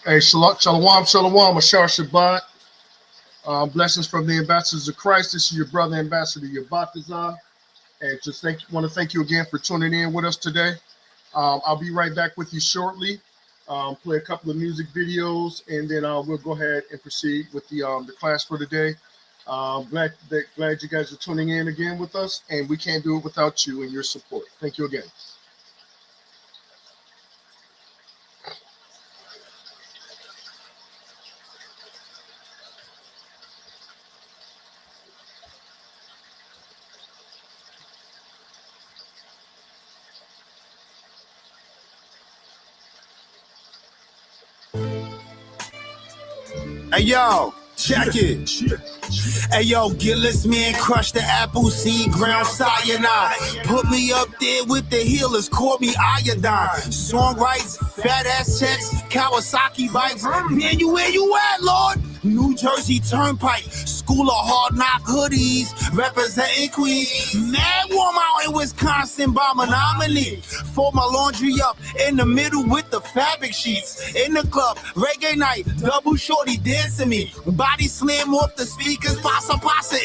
Hey, shalom, shalom, Ashar Shabbat. Blessings from the ambassadors of Christ. This is your brother, Ambassador Yabatazar. And just want to thank you again for tuning in with us today. I'll be right back with you shortly. Play a couple of music videos, and then we'll go ahead and proceed with the class for today. Glad you guys are tuning in again with us, and we can't do it without you and your support. Thank you again. Hey yo, check it. Hey yo, Gillis man, crush the apple seed, ground cyanide. Put me up there with the healers, call me iodine. Song rights, fat ass checks, Kawasaki bikes. Man, where you at, Lord? New Jersey Turnpike, School of Hard Knock hoodies, representing Queens. Mad warm out in Wisconsin by Menominee. Fold my laundry up in the middle with the fabric sheets. In the club, reggae night, double shorty dancing me. Body slam off the speakers, pasa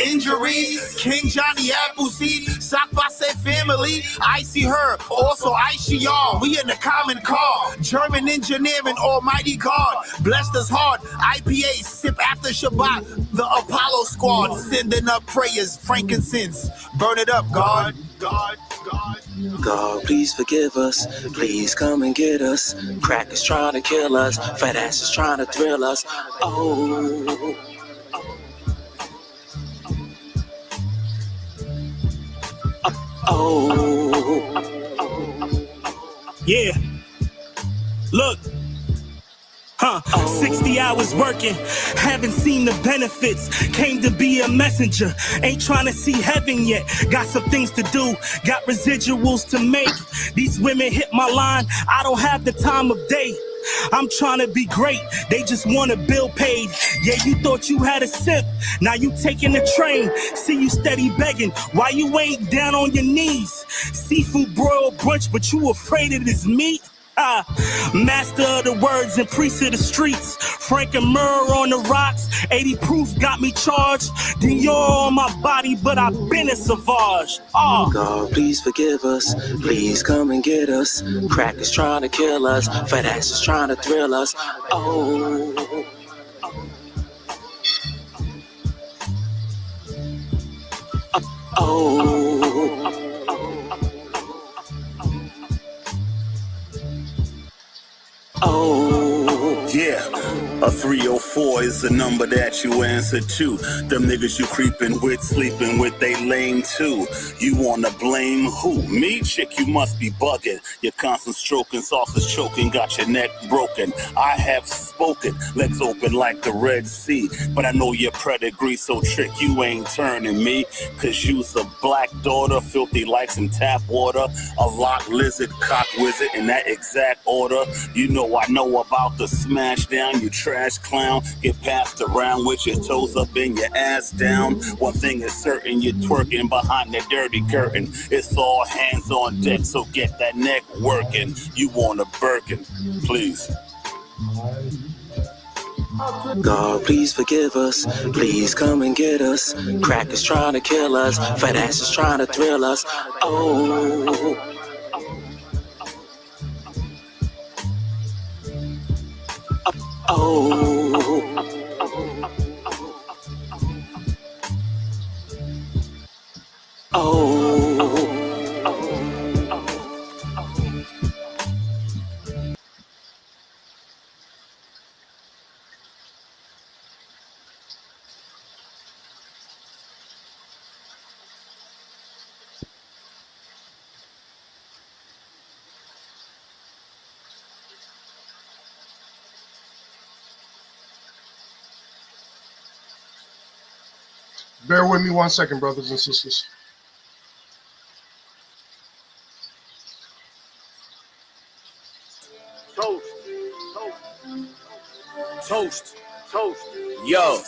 injuries. King Johnny Appleseed, sock passe family. Icy her, also icy y'all. We in the common car. German engineering, almighty God. Blessed us hard, IPA, sip after Shabbat. The Apollo squad, sending up prayers, frankincense. Burn it up, God. God, please forgive us. Please come and get us. Crackers trying to kill us. Fat asses trying to thrill us. Oh. Oh. Yeah. Look. 60 hours working, haven't seen the benefits. Came to be a messenger, ain't trying to see heaven yet. Got some things to do, got residuals to make. These women hit my line, I don't have the time of day. I'm trying to be great, they just want a bill paid. Yeah, you thought you had a sip, now you taking the train. See you steady begging, why you ain't down on your knees? Seafood broiled brunch, but you afraid of this meat? Master of the words and priest of the streets. Frank and Murr on the rocks. 80 proof got me charged. Dior on my body, but I've been a Savage. God, please forgive us. Please come and get us. Crackers trying to kill us. Fat asses trying to thrill us. Oh. Oh. Oh. Yeah, a 304 is the number that you answer to. Them niggas you creeping with, sleeping with, they lame too. You wanna blame who? Me? Chick, you must be bugging. Your constant stroking, sausage choking, got your neck broken. I have spoken, legs open like the Red Sea. But I know your pedigree, so trick, you ain't turning me. Cause you's a black daughter, filthy like some tap water. A lock lizard, cock wizard, in that exact order. You know I know about the smash down, you trash clown. Get passed around with your toes up and your ass down. One thing is certain, you're twerking behind that dirty curtain. It's all hands on deck, so get that neck working. You want a Birkin, please. God, please forgive us. Please come and get us. Crackers trying to kill us. Fat asses trying to thrill us. Oh. Oh. Oh. Bear with me 1 second, brothers and sisters. Toast. Yo,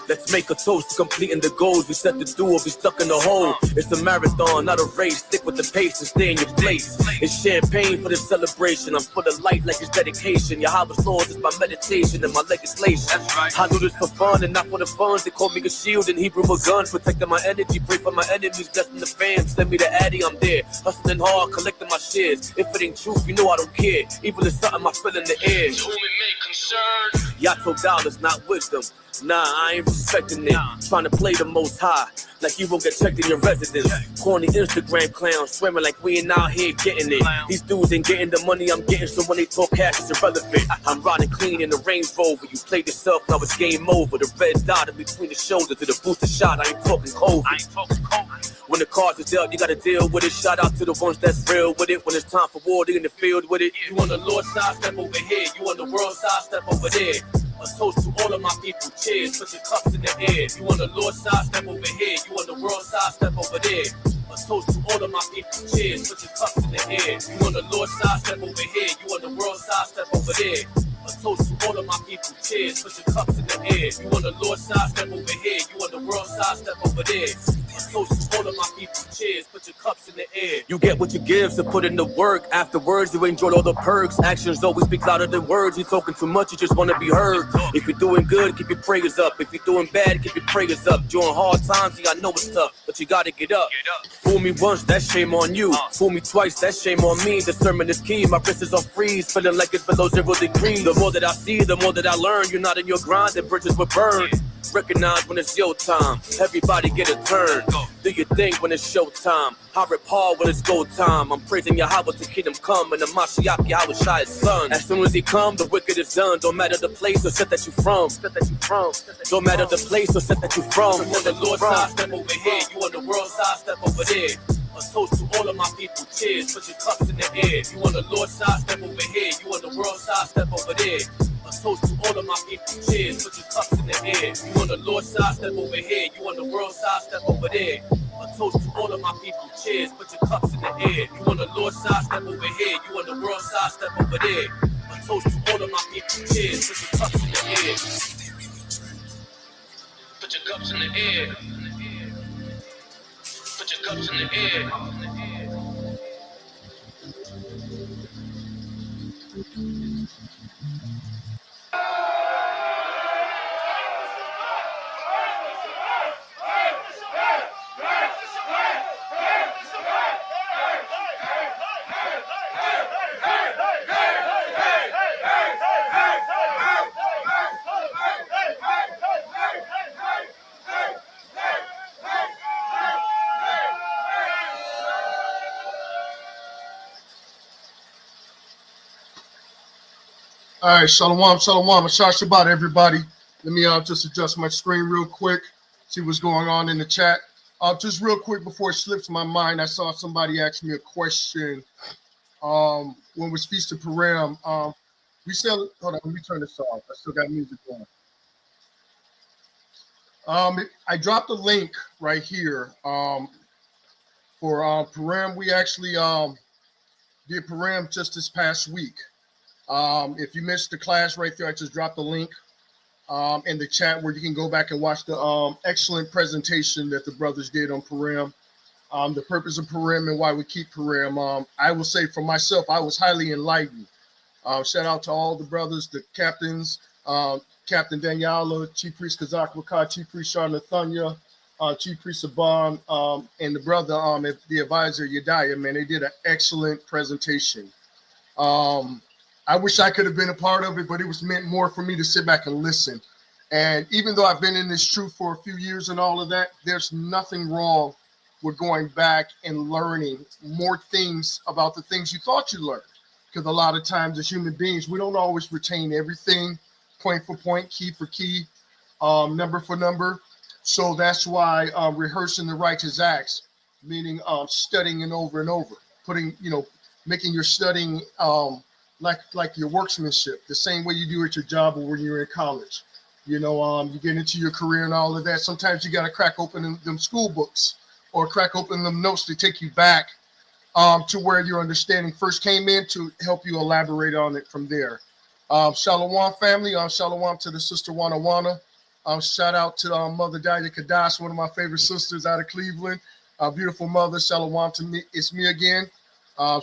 let's make a toast to completing the goals we set to do or be stuck in the hole. It's a marathon, not a race. Stick with the pace and stay in your place. It's champagne for the celebration. I'm full of light like it's dedication. Yahweh's laws is my meditation and my legislation. That's right. I do this for fun and not for the funds. They call me a shield in Hebrew, a gun. Protecting my energy, pray for my enemies, blessing the fam. Send me the Addy, I'm there. Hustling hard, collecting my shares. If it ain't truth, you know I don't care. Evil is something I feel in the air. To whom it may concern. Yato dollars, not wisdom. Nah, I ain't respecting it. Trying to play the most high, like you won't get checked in your residence. Corny Instagram clowns, swearing like we ain't out here getting it. These dudes ain't getting the money I'm getting, so when they talk cash, it's irrelevant. I'm riding clean in the Range Rover. You played yourself, now it's game over. The red dot in between the shoulder to the booster shot. I ain't talking COVID. When the cards is dealt, you gotta deal with it. Shout out to the ones that's real with it. When it's time for war, they in the field with it. You on the Lord's side, step over here. You on the world's side, step over there. A toast to all of my people, cheers, put your cups in the air. You on the Lord's side, step over here. You on the world's side, step over there. A toast to all of my people, cheers, put your cups in the air. You on the Lord's side, step over here. You on the world's side, step over there. A toast to all of my people, cheers, put your cups in the air. You on the Lord's side, step over here. You on the world's side, step over there. A toast to all of my people, cheers, put your cups in the air. You get what you give, so put in the work. Afterwards, you enjoy all the perks. Actions always speak louder than words. You talking too much, you just want to be heard. If you're doing good, keep your prayers up. If you're doing bad, keep your prayers up. During hard times, yeah, I know it's tough, but you gotta get up. Fool me once, that's shame on you. Fool me twice, that's shame on me. The sermon is key, my wrist is on freeze, feeling like it's below 0 degrees. The more that I see, the more that I learn. You're not in your grind, the bridges will burn. Recognize when it's your time. Everybody get a turn. Do your thing when it's showtime. I rip hard when it's go time. I'm praising Yahweh to kingdom come, and the Mashiach Yahweh Shai his son. As soon as he come, the wicked is done. Don't matter the place or set that you from. Don't matter the place or set that you from. You on the Lord's side, step over here. You on the world's side, step over there. A toast to all of my people, cheers, put your cups in the air. You on the Lord's side, step over here. You on the world's side, step over there. A toast to all of my people, cheers, put your cups in the air. You on the Lord's side, step over here. You on the world's side, step over there. A toast to all of my people, cheers, put your cups in the air. You on the Lord's side, step over here. You on the world's side, step over there. A toast to all of my people, cheers, put your cups in the air. Put your cups in the air. Put your cups in the air. All right, shalom, shalom, Ashar Shabbat, everybody. Let me just adjust my screen real quick, see what's going on in the chat. Just real quick before it slips my mind, I saw somebody ask me a question. When was Feast of Purim? We still, hold on, let me turn this off. I still got music on. I dropped a link right here for Purim. We actually did Purim just this past week. If you missed the class right there, I just dropped the link in the chat where you can go back and watch the excellent presentation that the brothers did on Purim, the purpose of Purim and why we keep Purim. I will say for myself, I was highly enlightened. Shout out to all the brothers, the captains, Captain Daniela, Chief Priest Kazak Wakar, Chief Priest Shar Nathanya, Chief Priest Saban, and the brother, the advisor Yediah. Man, they did an excellent presentation. I wish I could have been a part of it, but it was meant more for me to sit back and listen. And even though I've been in this truth for a few years and all of that, there's nothing wrong with going back and learning more things about the things you thought you learned. Because a lot of times as human beings, we don't always retain everything point for point, key for key, number for number. So that's why rehearsing the righteous acts, meaning studying and over, putting, making your studying like your workmanship, the same way you do at your job or when you're in college. You get into your career and all of that. Sometimes you got to crack open them school books or crack open them notes to take you back to where your understanding first came in to help you elaborate on it from there. Shalom family. Shalom to the sister Wana Wana. Shout out to Mother Dahlia Kadash, one of my favorite sisters out of Cleveland. Beautiful mother. Shalom to me. It's me again.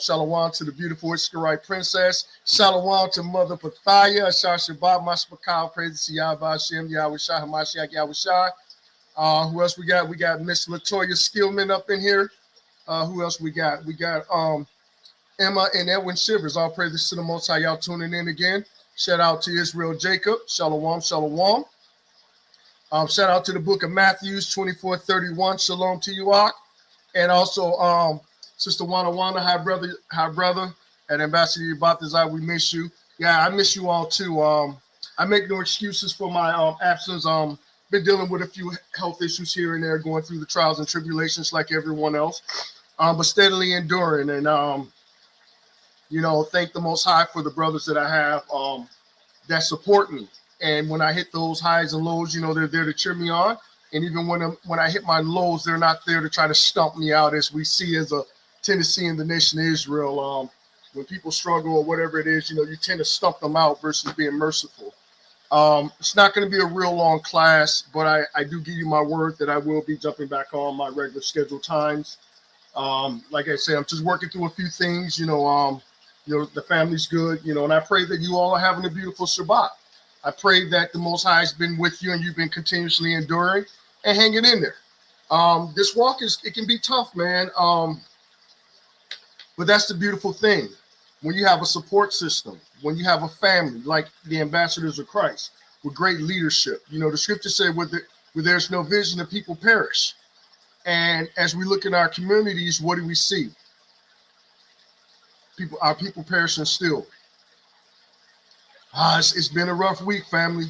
Shalom to the beautiful Iskarite princess. Shalom to Mother Pathaya. Ashar Shabbat, Mashmakal, praise to Yahweh Hashem, Yahweh Shai, Hamashiach, Yahweh Shai. Who else we got? We got Miss Latoya Skillman up in here. Who else we got? We got Emma and Edwin Shivers. All praises to the Most High. Y'all tuning in again. Shout out to Israel Jacob. Shalom, shalom. Shout out to the book of Matthew 24:31. Shalom to you all. And also Sister Wana Wana, hi brother, and Ambassador Batazai, we miss you. Yeah, I miss you all too. I make no excuses for my absence. Been dealing with a few health issues here and there, going through the trials and tribulations like everyone else. But steadily enduring, and thank the Most High for the brothers that I have that support me. And when I hit those highs and lows, they're there to cheer me on. And even when I hit my lows, they're not there to try to stump me out, as we see as a tendency in the nation of Israel. When people struggle or whatever it is, you tend to stump them out versus being merciful. It's not going to be a real long class, but I do give you my word that I will be jumping back on my regular scheduled times. Like I said, I'm just working through a few things. The family's good. And I pray that you all are having a beautiful Shabbat. I pray that the Most High has been with you and you've been continuously enduring and hanging in there. This walk it can be tough, man. But that's the beautiful thing. When you have a support system, when you have a family like the ambassadors of Christ with great leadership, the scripture said, where there's no vision, the people perish. And as we look in our communities, what do we see? Our people perishing still. It's been a rough week, family.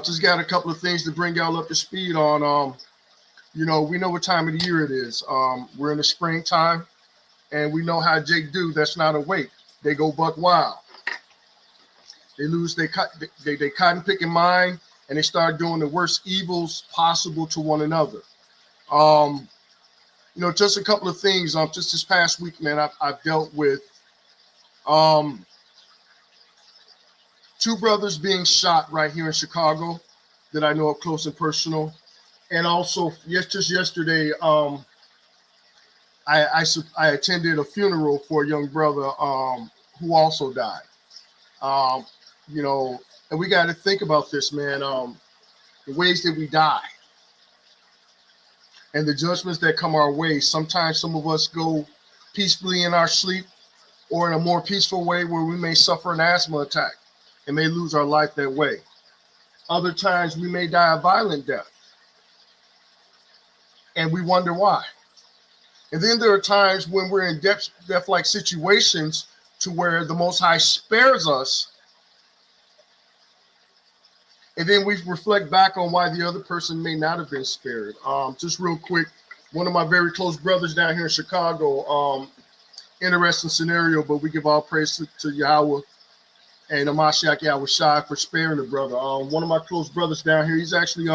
Just got a couple of things to bring y'all up to speed on. We know what time of the year it is. We're in the springtime, and we know how Jake do. That's not awake. They go buck wild. They lose their cotton picking mind, and they start doing the worst evils possible to one another. Just a couple of things. Just this past week, man, I've dealt with two brothers being shot right here in Chicago that I know up close and personal. And also, just yesterday, I attended a funeral for a young brother who also died. And we got to think about this, man, the ways that we die and the judgments that come our way. Sometimes some of us go peacefully in our sleep, or in a more peaceful way where we may suffer an asthma attack and may lose our life that way. Other times we may die a violent death, and we wonder why. And then there are times when we're in death-like situations to where the Most High spares us, and then we reflect back on why the other person may not have been spared. Just real quick, one of my very close brothers down here in Chicago, interesting scenario, but we give all praise to Yahweh and Hamashiach Yahweh Shai for sparing the brother. One of my close brothers down here, he's actually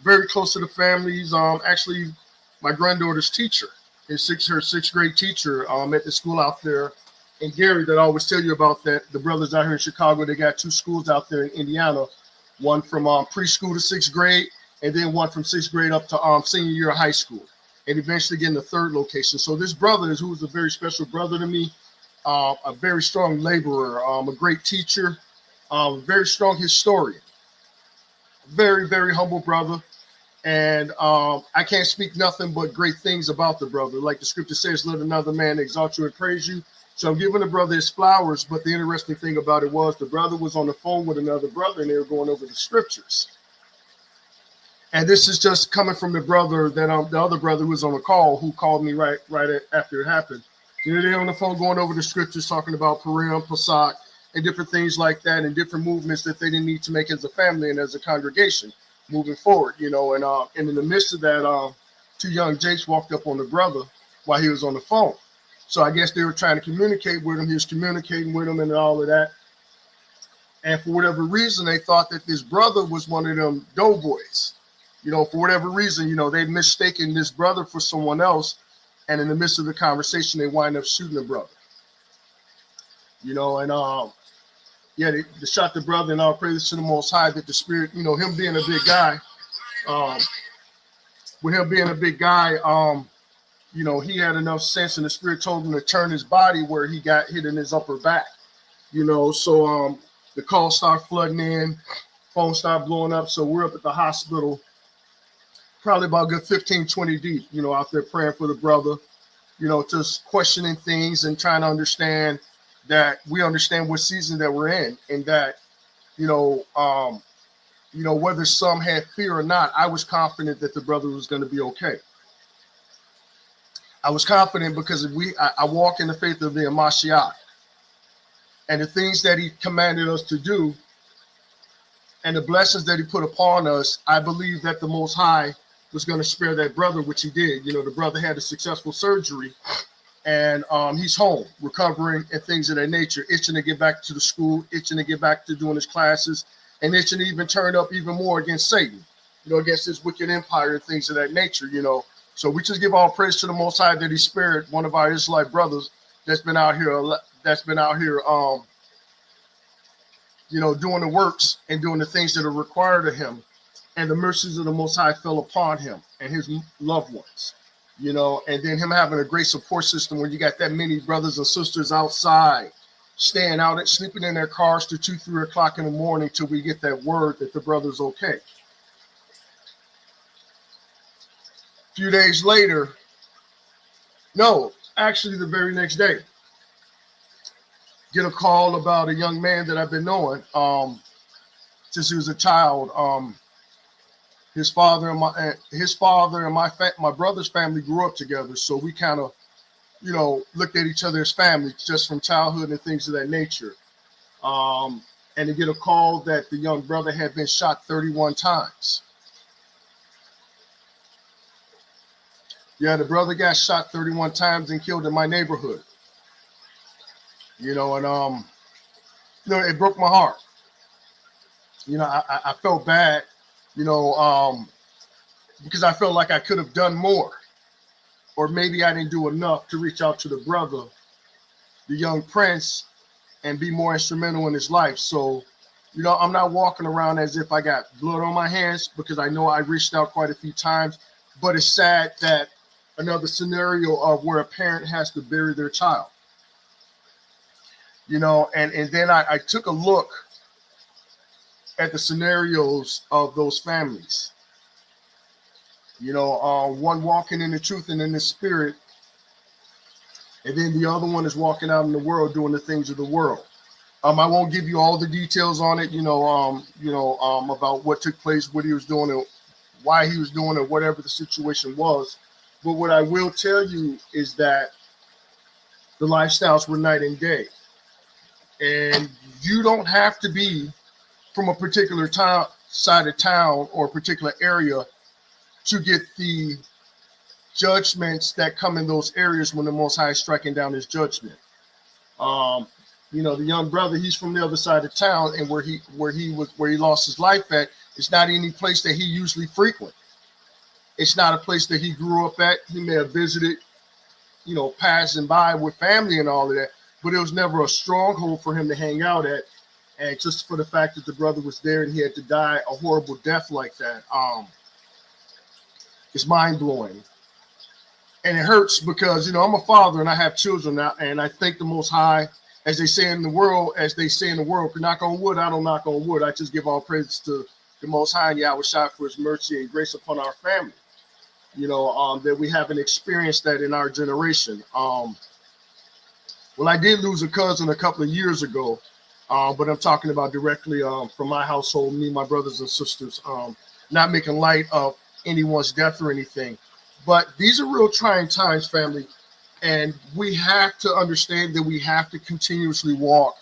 very close to the family. He's actually my granddaughter's teacher, her sixth grade teacher at the school out there in Gary that I always tell you about. That the brothers out here in Chicago, they got two schools out there in Indiana, one from preschool to sixth grade, and then one from sixth grade up to senior year of high school, and eventually getting the third location. So this brother who is a very special brother to me, a very strong laborer, a great teacher, very strong historian, very, very humble brother. And I can't speak nothing but great things about the brother. Like the scripture says, let another man exalt you and praise you. So I'm giving the brother his flowers. But the interesting thing about it was the brother was on the phone with another brother, and they were going over the scriptures. And this is just coming from the brother that the other brother who was on the call, who called me right after it happened. They're on the phone going over the scriptures, talking about Purim, Pesach, and different things like that, and different movements that they didn't need to make as a family and as a congregation moving forward, and in the midst of that, two young Jakes walked up on the brother while he was on the phone. So I guess they were trying to communicate with him. He was communicating with him and all of that. And for whatever reason, they thought that this brother was one of them doughboys. For whatever reason, they'd mistaken this brother for someone else. And in the midst of the conversation, they wind up shooting the brother. yeah, they shot the brother, and all praise to the Most High that the Spirit, him being a big guy, um, with him being a big guy, he had enough sense, and the Spirit told him to turn his body where he got hit in his upper back, so the calls start flooding in, phones start blowing up, so we're up at the hospital, probably about a good 15, 20 deep, out there praying for the brother, just questioning things and trying to understand that we understand what season that we're in, and that, whether some had fear or not, I was confident that the brother was going to be okay. I was confident because I walk in the faith of the Mashiach, and the things that he commanded us to do and the blessings that he put upon us, I believe that the Most High was going to spare that brother, which he did. The brother had a successful surgery, and he's home, recovering and things of that nature, itching to get back to the school, itching to get back to doing his classes, and itching to even turn up even more against Satan, against his wicked empire and things of that nature, So we just give all praise to the Most High that he spared one of our Israelite brothers that's been out here, doing the works and doing the things that are required of him. And the mercies of the Most High fell upon him and his loved ones, and then him having a great support system when you got that many brothers and sisters outside, staying out and sleeping in their cars to 2, 3 o'clock in the morning till we get that word that the brother's okay. A few days later, no, actually the very next day, get a call about a young man that I've been knowing since he was a child. His father and my brother's family grew up together, so we kind of, looked at each other as family just from childhood and things of that nature. And to get a call that the young brother had been shot 31 times. Yeah, the brother got shot 31 times and killed in my neighborhood. And it broke my heart. I felt bad. Because I felt like I could have done more, or maybe I didn't do enough to reach out to the brother, the young prince, and be more instrumental in his life. So, I'm not walking around as if I got blood on my hands, because I know I reached out quite a few times, but it's sad that another scenario of where a parent has to bury their child, and then I took a look at the scenarios of those families. One walking in the truth and in the spirit, and then the other one is walking out in the world doing the things of the world. I won't give you all the details on it, about what took place, what he was doing, and why he was doing it, whatever the situation was. But what I will tell you is that the lifestyles were night and day, and you don't have to be from a particular side of town or a particular area to get the judgments that come in those areas when the Most High is striking down his judgment. The young brother, he's from the other side of town, and where he lost his life at, it's not any place that he usually frequent. It's not a place that he grew up at. He may have visited, passing by with family and all of that, but it was never a stronghold for him to hang out at. And just for the fact that the brother was there and he had to die a horrible death like that, it's mind-blowing. And it hurts because, I'm a father and I have children now, and I thank the Most High, as they say in the world, knock on wood, I don't knock on wood. I just give all praise to the Most High and Yahweh Shai for his mercy and grace upon our family. That we haven't experienced that in our generation. Well, I did lose a cousin a couple of years ago, but I'm talking about directly from my household, me, my brothers and sisters, not making light of anyone's death or anything. But these are real trying times, family, and we have to understand that we have to continuously walk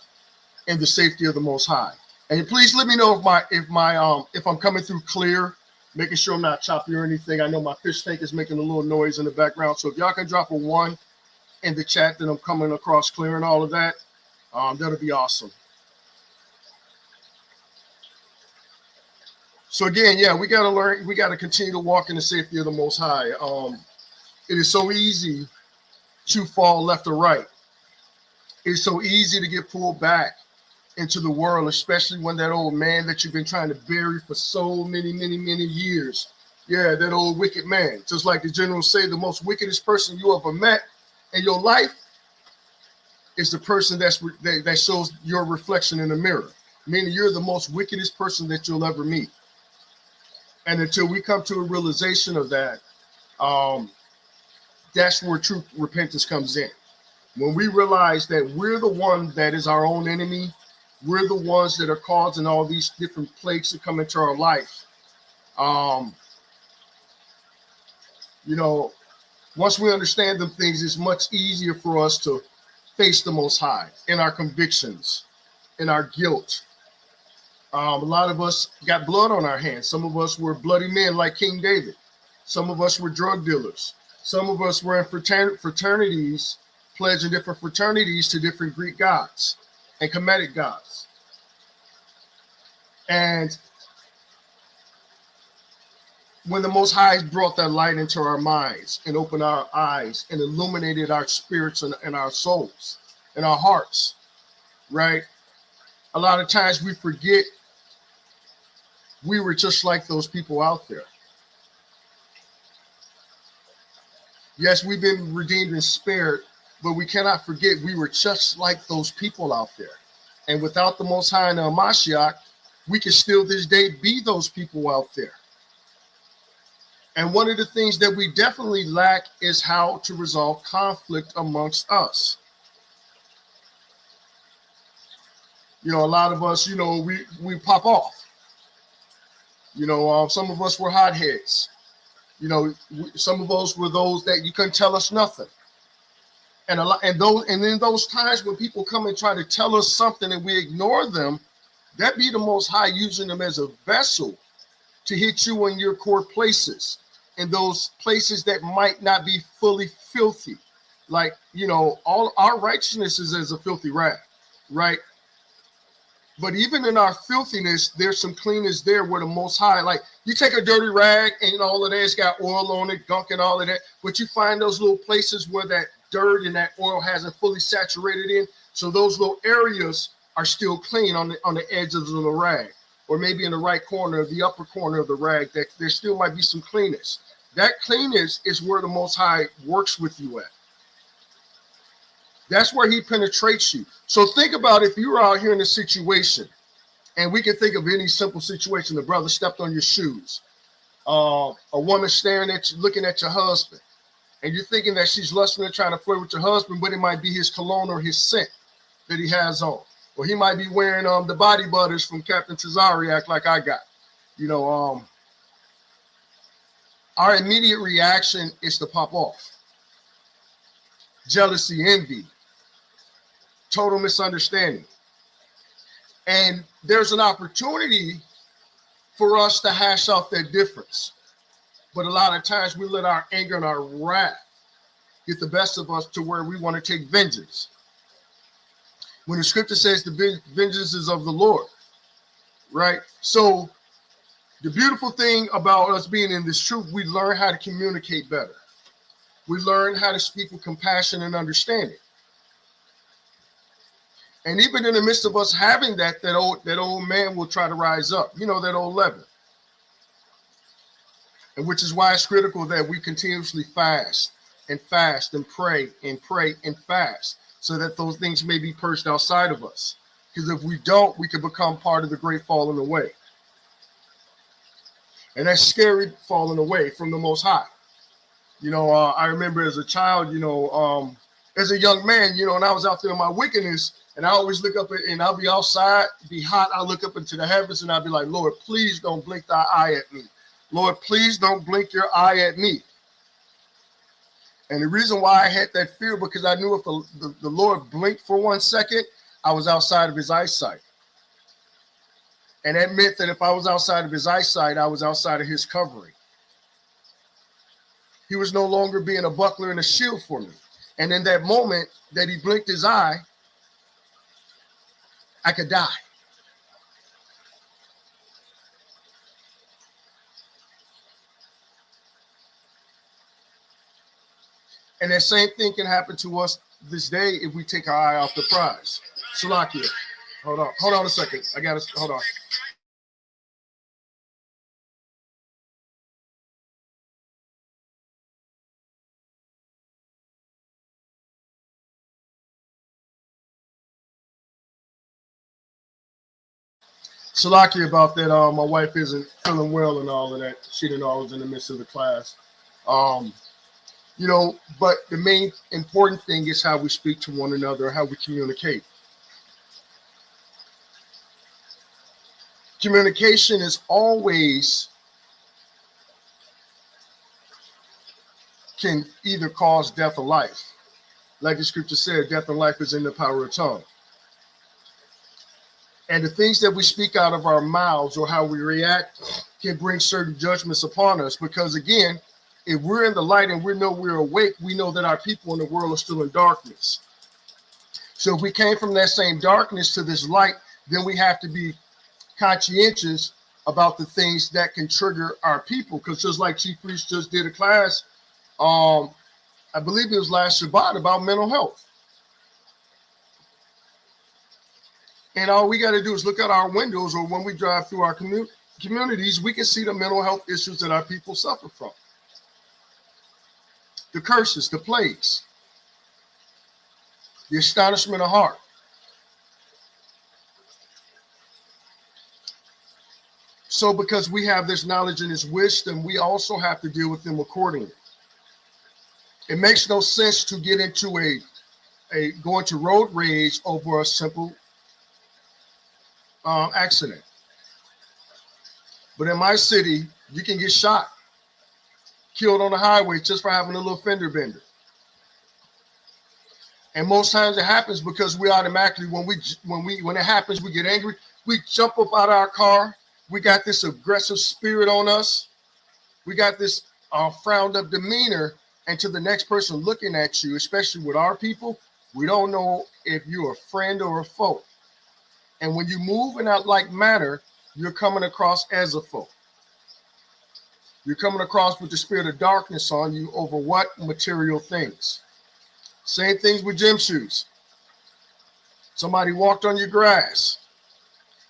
in the safety of the Most High. And please let me know if I'm coming through clear, making sure I'm not choppy or anything. I know my fish tank is making a little noise in the background, so if y'all can drop a 1 in the chat that I'm coming across clear and all of that, that'll be awesome. So again, yeah, we got to learn. We got to continue to walk in the safety of the Most High. It is so easy to fall left or right. It's so easy to get pulled back into the world, especially when that old man that you've been trying to bury for so many, many, many years. Yeah, that old wicked man. Just like the generals say, the most wickedest person you ever met in your life is the person that shows your reflection in the mirror. Meaning you're the most wickedest person that you'll ever meet. And until we come to a realization of that, that's where true repentance comes in. When we realize that we're the one that is our own enemy, we're the ones that are causing all these different plagues to come into our life. Once we understand them things, it's much easier for us to face the Most High in our convictions, in our guilt. A lot of us got blood on our hands. Some of us were bloody men like King David. Some of us were drug dealers. Some of us were in fraternities, pledging different fraternities to different Greek gods and Kemetic gods. And when the Most High brought that light into our minds and opened our eyes and illuminated our spirits and our souls and our hearts, right? A lot of times we forget we were just like those people out there. Yes, we've been redeemed and spared, but we cannot forget we were just like those people out there. And without the Most High and Mashiach, we can still this day be those people out there. And one of the things that we definitely lack is how to resolve conflict amongst us. A lot of us, we pop off. Some of us were hotheads. Some of us were those that you couldn't tell us nothing. And in those times when people come and try to tell us something and we ignore them, that be the Most High using them as a vessel to hit you in your core places, in those places that might not be fully filthy. Like, all our righteousness is as a filthy rag, right? But even in our filthiness, there's some cleanness there where the Most High, like you take a dirty rag and all of that, it's got oil on it, gunk and all of that, but you find those little places where that dirt and that oil hasn't fully saturated in. So those little areas are still clean on the edge of the little rag, or maybe in the right corner, the upper corner of the rag, that there still might be some cleanness. That cleanness is where the Most High works with you at. That's where he penetrates you. So think about if you were out here in a situation, and we can think of any simple situation. The brother stepped on your shoes. A woman staring at you, looking at your husband, and you're thinking that she's lusting and trying to flirt with your husband, but it might be his cologne or his scent that he has on. Or he might be wearing the body butters from Captain Tazariak like I got. Our immediate reaction is to pop off. Jealousy, envy, total misunderstanding. And there's an opportunity for us to hash out that difference. But a lot of times we let our anger and our wrath get the best of us to where we want to take vengeance. When the scripture says the vengeance is of the Lord, right? So the beautiful thing about us being in this truth, we learn how to communicate better. We learn how to speak with compassion and understanding. And even in the midst of us having that old man will try to rise up, that old leaven. And which is why it's critical that we continuously fast and pray and fast so that those things may be purged outside of us. Because if we don't, we can become part of the great falling away. And that's scary, falling away from the Most High. I remember as a child, as a young man, and I was out there in my wickedness, and I always look up and I'll be outside, be hot. I look up into the heavens and I'll be like, Lord, please don't blink thy eye at me. Lord, please don't blink your eye at me. And the reason why I had that fear, because I knew if the Lord blinked for 1 second, I was outside of his eyesight. And that meant that if I was outside of his eyesight, I was outside of his covering. He was no longer being a buckler and a shield for me. And in that moment that he blinked his eye, I could die. And that same thing can happen to us this day if we take our eye off the prize. Salakia. Hold on a second. I got to hold on. Salaki about that. My wife isn't feeling well and all of that. She didn't know I was in the midst of the class. Um, but the main important thing is how we speak to one another, how we communicate. Communication is always can either cause death or life. Like the scripture said, death and life is in the power of tongue. And the things that we speak out of our mouths or how we react can bring certain judgments upon us. Because again, if we're in the light and we know we're awake, we know that our people in the world are still in darkness. So if we came from that same darkness to this light, then we have to be conscientious about the things that can trigger our people. Because just like Chief Priest just did a class, I believe it was last Shabbat, about mental health. And all we got to do is look out our windows, or when we drive through our communities, we can see the mental health issues that our people suffer from. The curses, the plagues, the astonishment of heart. So because we have this knowledge and this wisdom, we also have to deal with them accordingly. It makes no sense to get into go into road rage over a simple accident. But in my city, you can get shot, killed on the highway just for having a little fender bender. And most times it happens because we automatically, when it happens, we get angry. We jump up out of our car. We got this aggressive spirit on us. We got this frowned up demeanor. And to the next person looking at you, especially with our people, we don't know if you're a friend or a foe. And when you move in that like manner, you're coming across as a foe. You're coming across with the spirit of darkness on you over what? Material things. Same things with gym shoes. Somebody walked on your grass.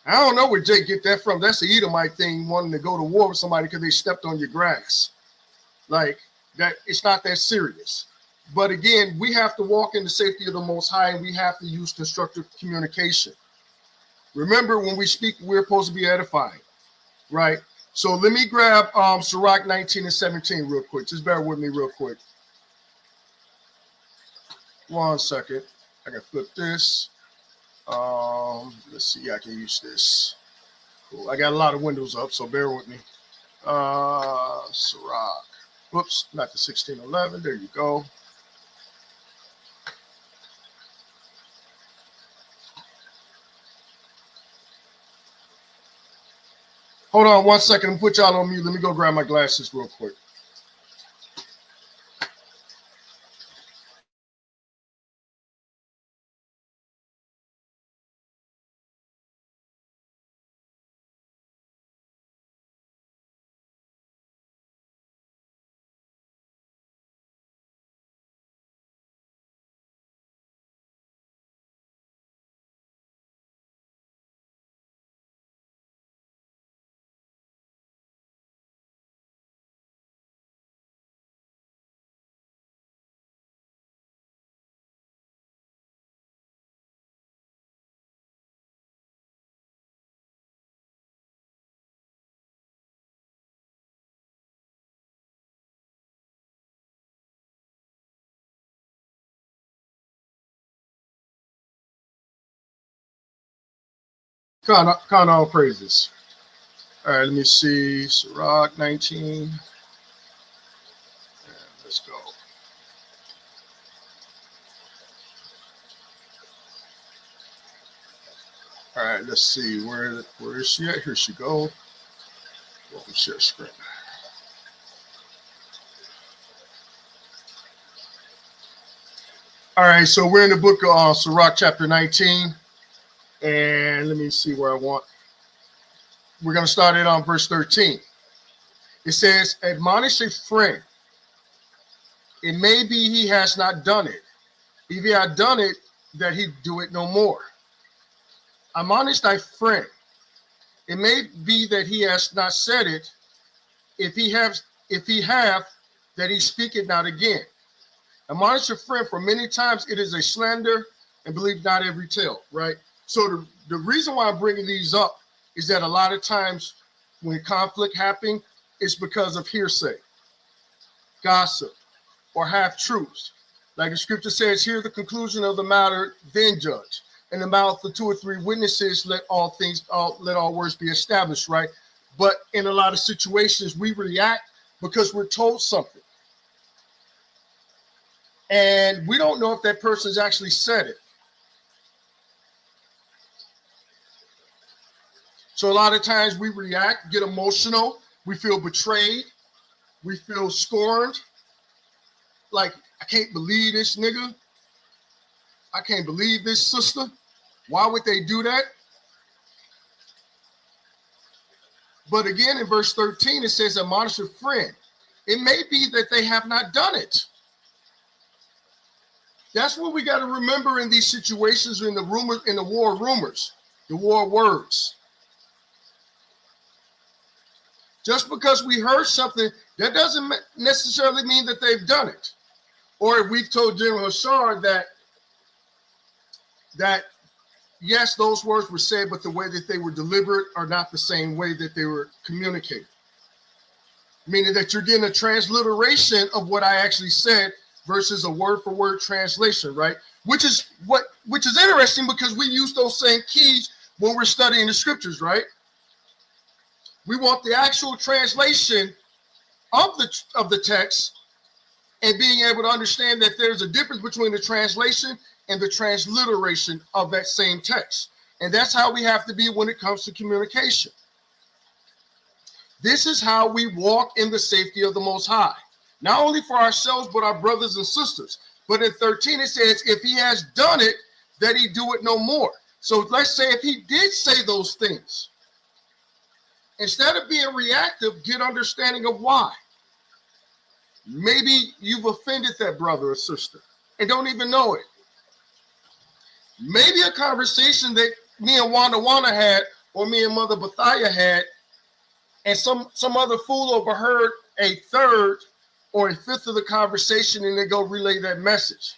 I don't know where Jake get that from. That's the Edomite thing, wanting to go to war with somebody because they stepped on your grass. Like that, it's not that serious. But again, we have to walk in the safety of the Most High, and we have to use constructive communication. Remember, when we speak, we're supposed to be edifying, right? So let me grab Sirach 19 and 17 real quick. Just bear with me real quick. 1 second. I can flip this. Let's see. I can use this. Cool. I got a lot of windows up, so bear with me. Sirach. Whoops, not the 1611. There you go. Hold on 1 second and put y'all on mute. Let me go grab my glasses real quick. Count all praises. All right, let me see. Sirach 19. And let's go. All right, let's see. Where is she at? Here she go. Let me share screen. All right, so we're in the book of Sirach chapter 19. And let me see where I want. We're going to start it on verse 13. It says, admonish a friend. It may be he has not done it. If he had done it, that he'd do it no more. admonish thy friend. It may be that he has not said it. If he have, that he speak it not again. Admonish a friend, for many times it is a slander, and believe not every tale, right? So the reason why I'm bringing these up is that a lot of times when conflict happens, it's because of hearsay, gossip, or half-truths. Like the scripture says, hear the conclusion of the matter, then judge. In the mouth of 2 or 3 witnesses, let all words be established, right? But in a lot of situations, we react because we're told something. And we don't know if that person's actually said it. So a lot of times we react, get emotional, we feel betrayed, we feel scorned. Like, I can't believe this nigga. I can't believe this sister. Why would they do that? But again, in verse 13, it says, admonish a friend. It may be that they have not done it. That's what we got to remember in these situations, in the rumors, in the war of rumors, the war of words. Just because we heard something, that doesn't necessarily mean that they've done it. Or if we've told General Hashar that yes, those words were said, but the way that they were delivered are not the same way that they were communicated. Meaning that you're getting a transliteration of what I actually said versus a word-for-word translation, right? Which is interesting because we use those same keys when we're studying the scriptures, right? We want the actual translation of the text and being able to understand that there's a difference between the translation and the transliteration of that same text. And that's how we have to be when it comes to communication. This is how we walk in the safety of the Most High. Not only for ourselves, but our brothers and sisters. But in 13, it says, if he has done it, that he do it no more. So let's say if he did say those things, instead of being reactive, get understanding of why. Maybe you've offended that brother or sister and don't even know it. Maybe a conversation that me and Wanda had, or me and Mother Bathia had, and some other fool overheard a third or a fifth of the conversation, and they go relay that message.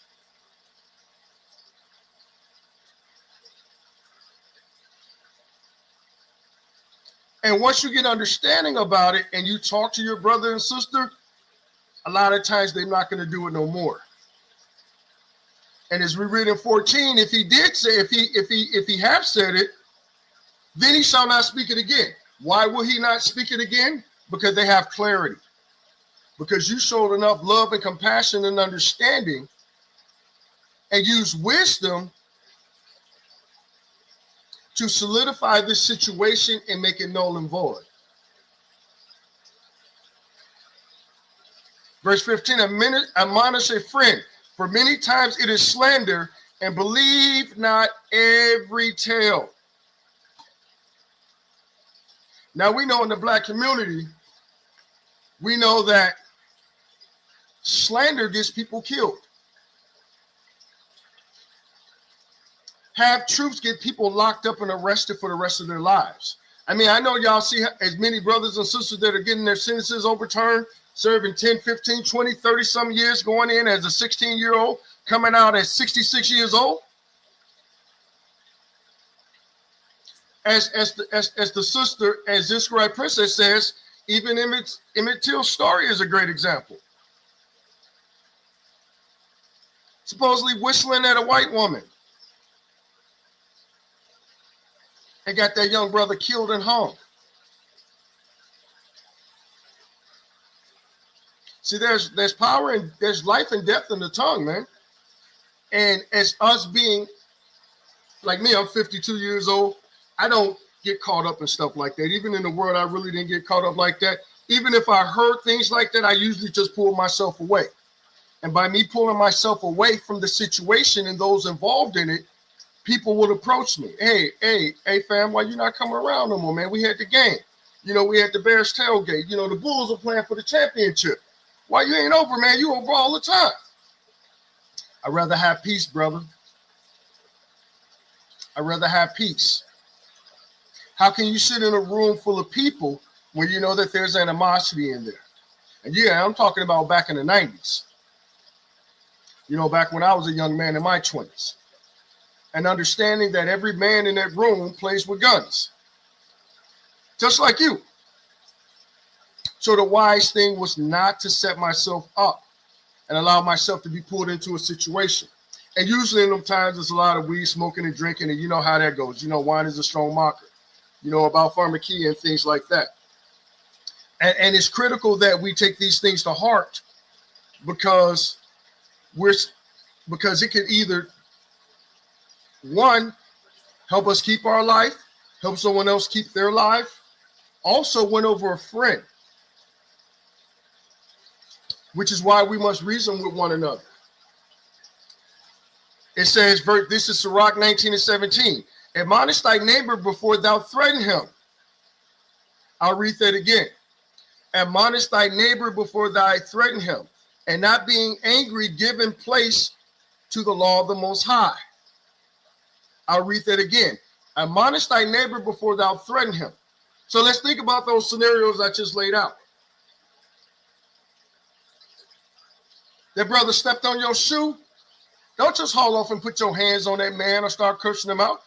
And once you get understanding about it and you talk to your brother and sister, a lot of times they're not going to do it no more. And as we read in 14, if he did say, if he have said it, then he shall not speak it again. Why will he not speak it again? Because they have clarity. Because you showed enough love and compassion and understanding and use wisdom to solidify this situation and make it null and void. Verse 15, admonish a friend, for many times it is slander, and believe not every tale. Now we know in the black community, we know that slander gets people killed. Half-truths get people locked up and arrested for the rest of their lives. I mean, I know y'all see as many brothers and sisters that are getting their sentences overturned, serving 10, 15, 20, 30 some years, going in as a 16-year-old, coming out at 66 years old. As the sister, as this right princess says, even Emmett Till's story is a great example. Supposedly whistling at a white woman and got that young brother killed and hung. See, there's power and there's life and death in the tongue, man. And as us being, like me, I'm 52 years old. I don't get caught up in stuff like that. Even in the world, I really didn't get caught up like that. Even if I heard things like that, I usually just pull myself away. And by me pulling myself away from the situation and those involved in it, people would approach me. Hey, fam, why you not coming around no more, man? We had the game. You know, we had the Bears tailgate. You know, the Bulls are playing for the championship. Why you ain't over, man? You over all the time. I'd rather have peace, brother. I'd rather have peace. How can you sit in a room full of people when you know that there's animosity in there? And yeah, I'm talking about back in the 90s. You know, back when I was a young man in my 20s. And understanding that every man in that room plays with guns. Just like you. So the wise thing was not to set myself up and allow myself to be pulled into a situation. And usually in them times, there's a lot of weed smoking and drinking, and you know how that goes. You know, wine is a strong mocker. You know about pharmakia and things like that. And it's critical that we take these things to heart because it could either, one, help us keep our life, help someone else keep their life, also win over a friend, which is why we must reason with one another. It says, this is Sirach 19:17. Admonish thy neighbor before thou threaten him. I'll read that again. Admonish thy neighbor before thou threaten him, and not being angry, giving place to the law of the Most High. I'll read that again. Admonish thy neighbor before thou threaten him. So let's think about those scenarios I just laid out. That brother stepped on your shoe. Don't just haul off and put your hands on that man or start cursing him out.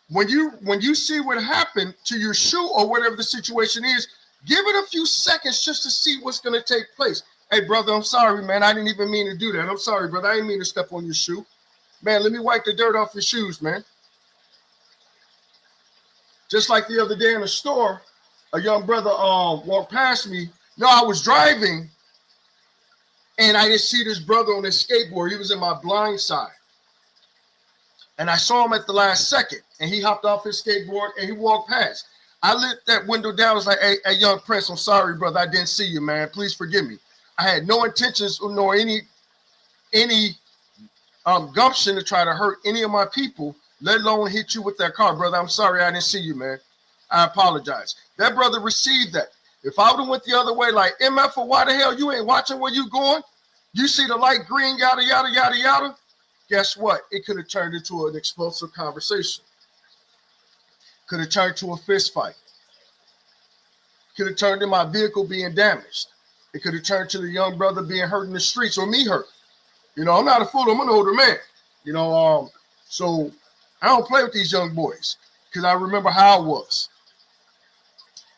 When you see what happened to your shoe or whatever the situation is, give it a few seconds just to see what's going to take place. Hey, brother, I'm sorry, man. I didn't even mean to do that. I'm sorry, brother. I didn't mean to step on your shoe. Man, let me wipe the dirt off your shoes, man. Just like the other day in the store, a young brother walked past me. No, I was driving, and I didn't see this brother on his skateboard. He was in my blind side. And I saw him at the last second, and he hopped off his skateboard, and he walked past. I lit that window down. I was like, hey, young Prince, I'm sorry, brother. I didn't see you, man. Please forgive me. I had no intentions nor any gumption to try to hurt any of my people, let alone hit you with that car. Brother, I'm sorry. I didn't see you, man. I apologize. That brother received that. If I would have went the other way, like, MF, why the hell you ain't watching where you going? You see the light green, yada, yada, yada, yada. Guess what? It could have turned into an explosive conversation. Could have turned to a fist fight. Could have turned to my vehicle being damaged. It could have turned to the young brother being hurt in the streets or me hurt. You know, I'm not a fool. I'm an older man. You know, so I don't play with these young boys because I remember how I was.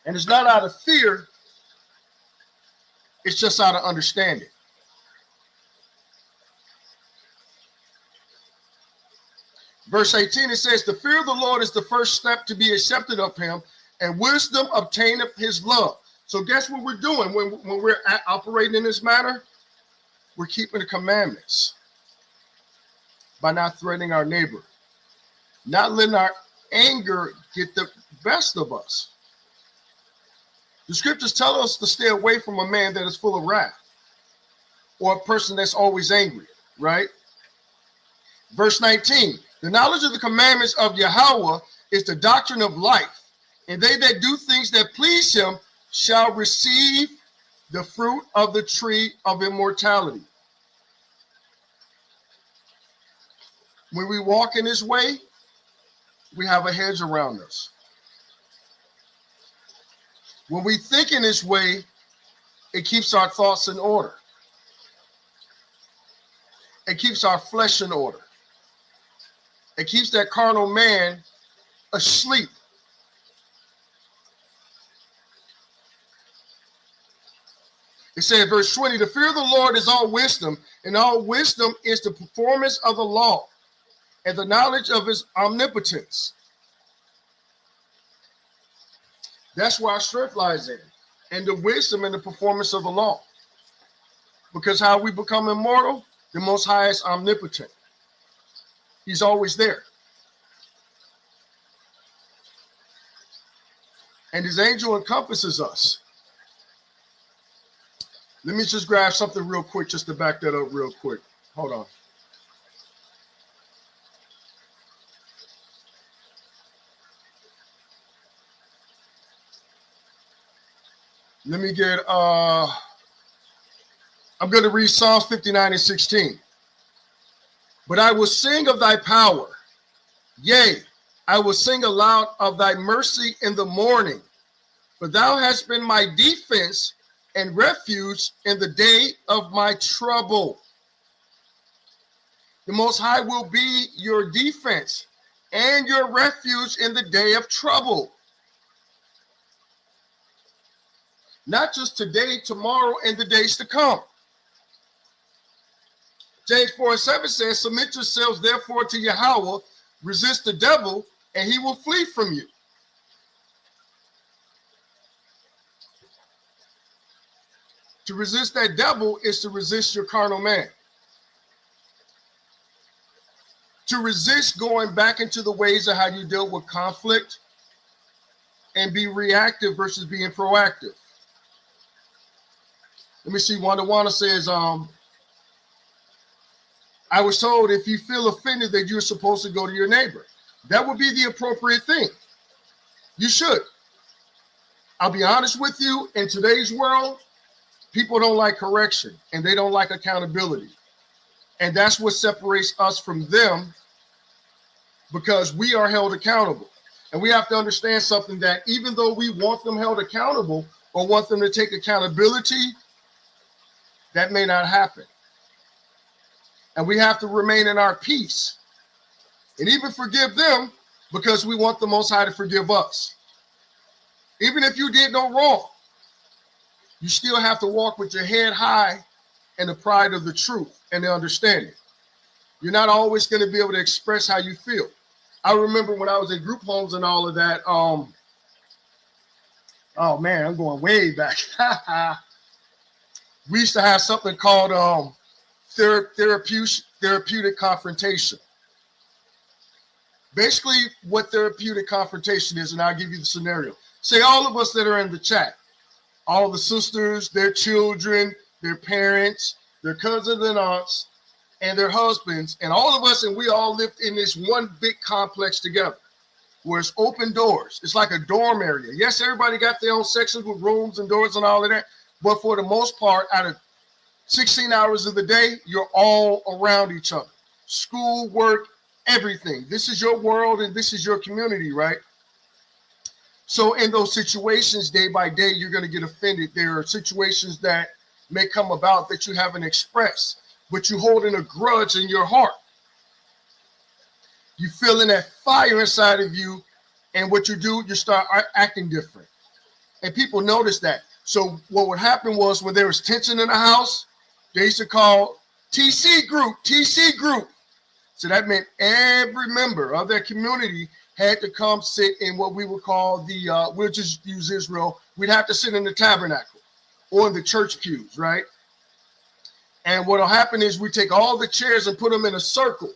And it's not out of fear. It's just out of understanding. Verse 18, it says, the fear of the Lord is the first step to be accepted of him, and wisdom obtaineth his love. So guess what we're doing when we're operating in this manner? We're keeping the commandments by not threatening our neighbor, not letting our anger get the best of us. The scriptures tell us to stay away from a man that is full of wrath or a person that's always angry, right? Verse 19, the knowledge of the commandments of Yahweh is the doctrine of life, and they that do things that please him shall receive the fruit of the tree of immortality. When we walk in his way, we have a hedge around us. When we think in this way, it keeps our thoughts in order. It keeps our flesh in order. It keeps that carnal man asleep. It said, verse 20, the fear of the Lord is all wisdom, and all wisdom is the performance of the law, and the knowledge of his omnipotence. That's where our strength lies in, and the wisdom and the performance of the law. Because how we become immortal, the Most High is omnipotent. He's always there. And his angel encompasses us. Let me just grab something real quick just to back that up real quick. Hold on. Let me get, I'm going to read Psalms 59:16. But I will sing of thy power. Yea, I will sing aloud of thy mercy in the morning, for thou hast been my defense and refuge in the day of my trouble. The Most High will be your defense and your refuge in the day of trouble. Not just today, tomorrow, and the days to come. James 4:7 says, submit yourselves therefore to Yahweh, resist the devil, and he will flee from you. To resist that devil is to resist your carnal man. To resist going back into the ways of how you deal with conflict and be reactive versus being proactive. Let me see. Wanda says, I was told if you feel offended that you're supposed to go to your neighbor. That would be the appropriate thing. You should. I'll be honest with you, in today's world, people don't like correction and they don't like accountability. And that's what separates us from them, because we are held accountable. And we have to understand something, that even though we want them held accountable or want them to take accountability, that may not happen. And we have to remain in our peace and even forgive them, because we want the Most High to forgive us. Even if you did no wrong, you still have to walk with your head high and the pride of the truth and the understanding. You're not always going to be able to express how you feel. I remember when I was in group homes and all of that. Oh man, I'm going way back. We used to have something called therapeutic confrontation. Basically, what therapeutic confrontation is, and I'll give you the scenario. Say all of us that are in the chat, all the sisters, their children, their parents, their cousins and aunts, and their husbands, and all of us, and we all lived in this one big complex together, where it's open doors. It's like a dorm area. Yes, everybody got their own sections with rooms and doors and all of that, but for the most part, out of 16 hours of the day, you're all around each other. School, work, everything. This is your world and this is your community, right? So in those situations, day by day, you're going to get offended. There are situations that may come about that you haven't expressed, but you're holding a grudge in your heart. You're feeling that fire inside of you, and what you do, you start acting different. And people notice that. So what would happen was, when there was tension in the house, they used to call TC group. So that meant every member of their community had to come sit in what we would call the, we'll just use Israel, we'd have to sit in the tabernacle or in the church pews, right? And what'll happen is we take all the chairs and put them in a circle.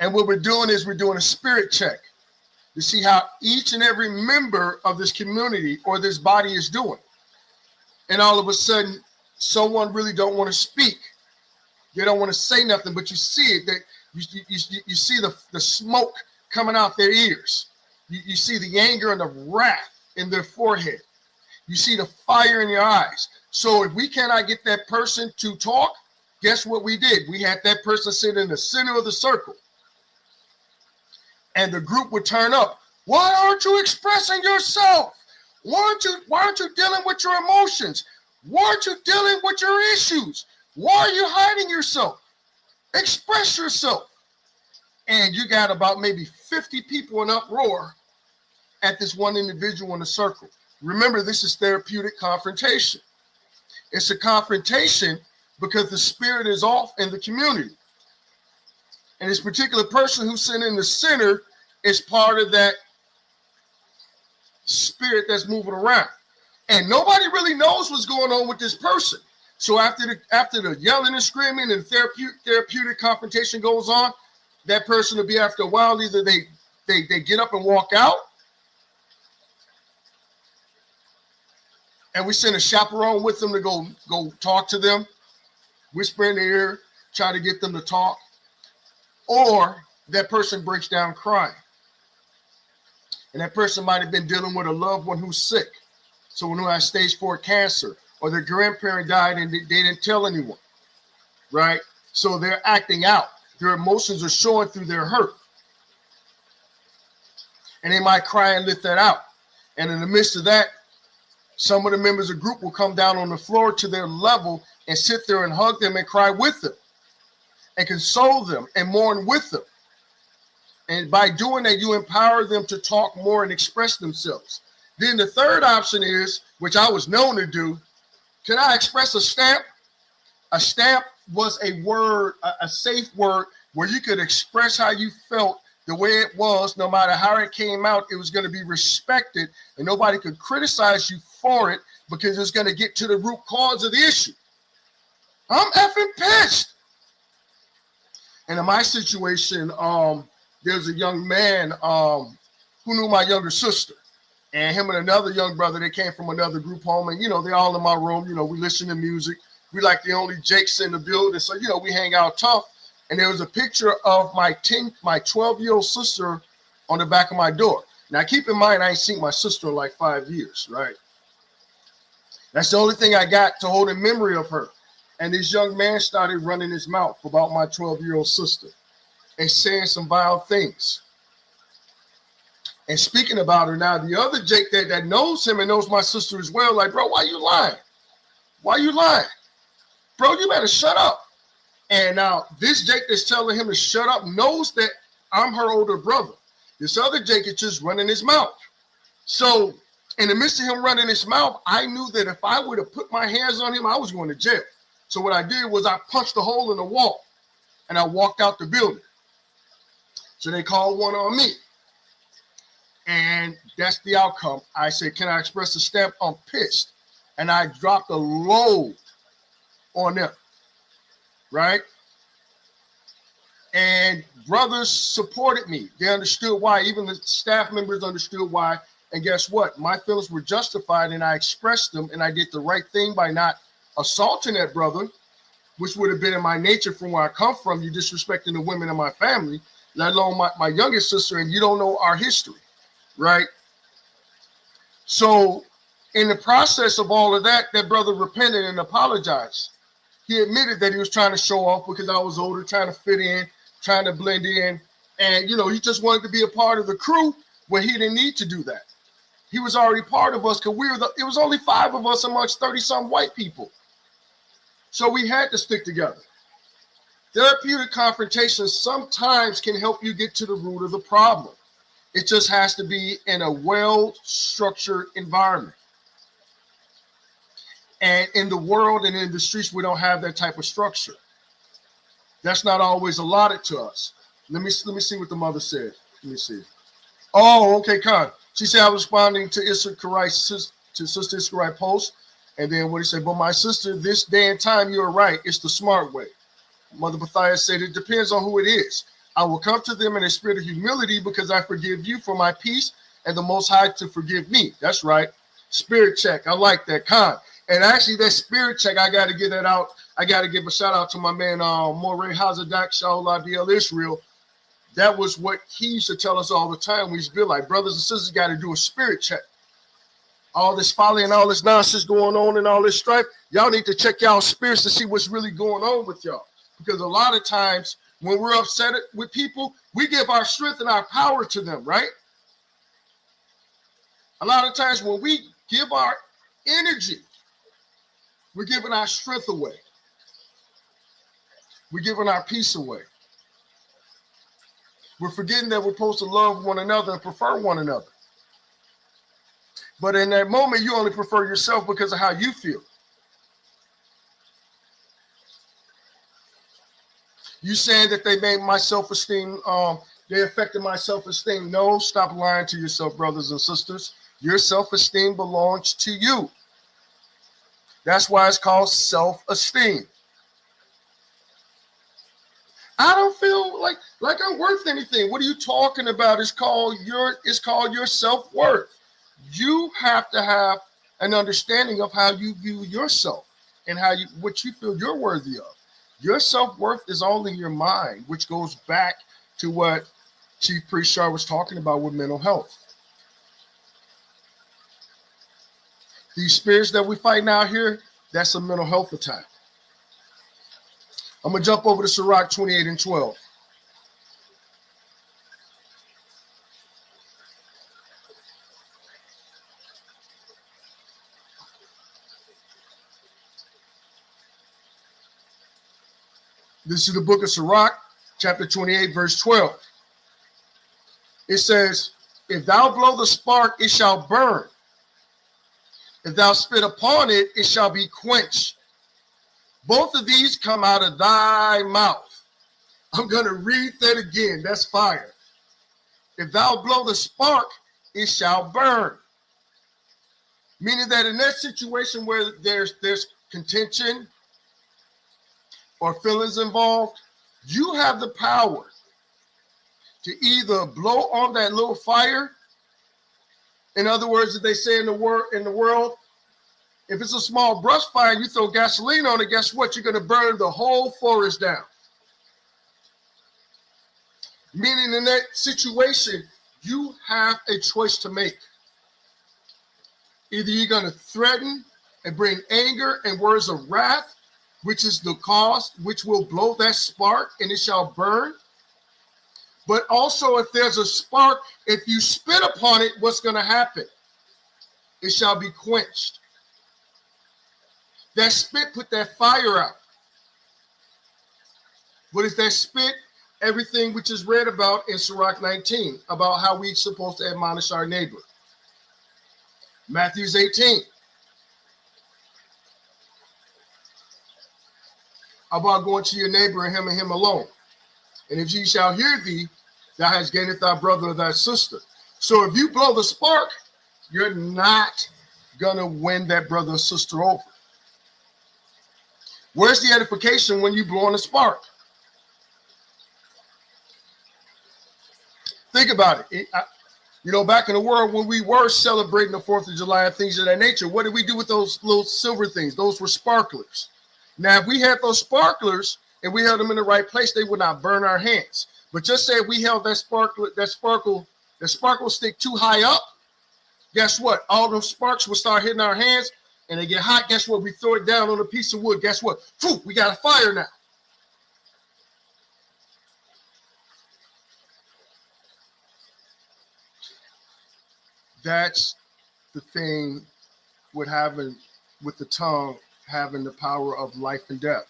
And what we're doing is we're doing a spirit check to see how each and every member of this community or this body is doing. And all of a sudden, someone really don't want to speak. They don't want to say nothing, but you see it, that you see the smoke coming out their ears. You see the anger and the wrath in their forehead. You see the fire in your eyes. So if we cannot get that person to talk, guess what we did? We had that person sit in the center of the circle. And the group would turn up. Why aren't you expressing yourself? Why aren't you dealing with your emotions? Why aren't you dealing with your issues? Why are you hiding yourself? Express yourself. And you got about maybe 50 people in uproar at this one individual in the circle. Remember, this is therapeutic confrontation. It's a confrontation because the spirit is off in the community. And this particular person who's sitting in the center is part of that spirit that's moving around. And nobody really knows what's going on with this person. So after the yelling and screaming and therapeutic confrontation goes on, that person will be, after a while, either they get up and walk out, and we send a chaperone with them to go talk to them, whisper in their ear, try to get them to talk, or that person breaks down crying. And that person might have been dealing with a loved one who's sick. Someone who has stage 4 cancer, or their grandparent died and they didn't tell anyone, right? So they're acting out. Their emotions are showing through their hurt. and they might cry and let that out. And in the midst of that, some of the members of the group will come down on the floor to their level and sit there and hug them and cry with them and console them and mourn with them. And by doing that, you empower them to talk more and express themselves. Then the third option is, which I was known to do, can I express a stamp? A stamp was a word, a safe word where you could express how you felt the way it was. No matter how it came out, it was going to be respected and nobody could criticize you for it because it's going to get to the root cause of the issue. I'm effing pissed. And in my situation, there's a young man who knew my younger sister, and him and another young brother, they came from another group home, and, they're all in my room. We listen to music. We like the only Jakes in the building, so, we hang out tough. And there was a picture of my 12-year-old sister on the back of my door. Now, keep in mind, I ain't seen my sister in like 5 years, right? That's the only thing I got to hold in memory of her. And this young man started running his mouth about my 12-year-old sister and saying some vile things. And speaking about her now, the other Jake that knows him and knows my sister as well, like, bro, why you lying? Why you lying? Bro, you better shut up. And now this Jake that's telling him to shut up knows that I'm her older brother. This other Jake is just running his mouth. So in the midst of him running his mouth, I knew that if I would have put my hands on him, I was going to jail. So what I did was I punched a hole in the wall and I walked out the building. So they called one on me. And that's the outcome. I said, can I express a stamp? I'm pissed. And I dropped a load on them. Right? And brothers supported me. They understood why. Even the staff members understood why. And guess what? My feelings were justified and I expressed them and I did the right thing by not assaulting that brother, which would have been in my nature from where I come from. You disrespecting the women in my family, let alone my youngest sister, and you don't know our history, right? So in the process of all of that, that brother repented and apologized. He admitted that he was trying to show off because I was older, trying to fit in, trying to blend in. And, he just wanted to be a part of the crew when he didn't need to do that. He was already part of us because it was only 5 of us amongst 30-some white people. So we had to stick together. Therapeutic confrontation sometimes can help you get to the root of the problem. It just has to be in a well-structured environment. And in the world and in the streets, we don't have that type of structure. That's not always allotted to us. Let me see what the mother said. Let me see. Oh, okay, Con. She said I was responding to Sister Issacharite post. And then what he said, but my sister, this day and time, you're right. It's the smart way. Mother Matthias said, it depends on who it is. I will come to them in a spirit of humility because I forgive you for my peace and the Most High to forgive me. That's right. Spirit check. I like that. Con. And actually, that spirit check, I got to get that out. I got to give a shout out to my man, Morey Hazadak, Shaul DL Israel. That was what he used to tell us all the time. We used to be like, brothers and sisters got to do a spirit check. All this folly and all this nonsense going on and all this strife, y'all need to check y'all spirits to see what's really going on with y'all. Because a lot of times when we're upset with people, we give our strength and our power to them, right? A lot of times when we give our energy, we're giving our strength away. We're giving our peace away. We're forgetting that we're supposed to love one another and prefer one another. But in that moment, you only prefer yourself because of how you feel. You saying that they made my self-esteem, they affected my self-esteem. No, stop lying to yourself, brothers and sisters. Your self-esteem belongs to you. That's why it's called self-esteem. I don't feel like I'm worth anything. What are you talking about? It's called your self-worth. You have to have an understanding of how you view yourself and what you feel you're worthy of. Your self-worth is all in your mind, which goes back to what Chief Priest Shar was talking about with mental health. These spirits that we fight out here, that's a mental health attack. I'm going to jump over to Sirach 28 and 12. This is the book of Sirach, chapter 28, verse 12. It says, if thou blow the spark, it shall burn. If thou spit upon it, it shall be quenched. Both of these come out of thy mouth. I'm going to read that again. That's fire. If thou blow the spark, it shall burn. Meaning that in that situation where there's contention or feelings involved, you have the power to either blow on that little fire. In other words, as they say in the world, if it's a small brush fire and you throw gasoline on it, guess what? You're going to burn the whole forest down. Meaning in that situation, you have a choice to make. Either you're going to threaten and bring anger and words of wrath, which is the cause, which will blow that spark and it shall burn. But also if there's a spark, if you spit upon it, what's going to happen? It shall be quenched. That spit put that fire out. What is that spit? Everything which is read about in Sirach 19, about how we're supposed to admonish our neighbor. Matthew 18. About going to your neighbor and him alone. And if ye shall hear thee, thou hast gained thy brother or thy sister. So if you blow the spark, you're not going to win that brother or sister over. Where's the edification when you blow on a spark? Think about it. Back in the world when we were celebrating the 4th of July and things of that nature, what did we do with those little silver things? Those were sparklers. Now, if we had those sparklers and we held them in the right place, they would not burn our hands. But just say if we held that sparkle stick too high up, guess what? All those sparks will start hitting our hands and they get hot. Guess what? We throw it down on a piece of wood. Guess what? Phew, we got a fire now. That's the thing with the tongue having the power of life and death.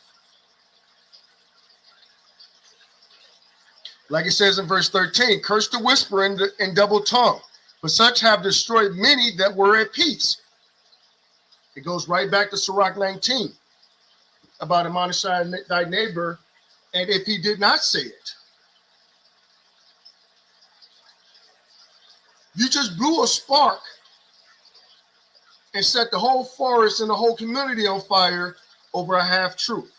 Like it says in verse 13, curse the whisperer and double tongue, for such have destroyed many that were at peace. It goes right back to Sirach 19 about admonish thy neighbor, and if he did not say it. You just blew a spark and set the whole forest and the whole community on fire over a half truth.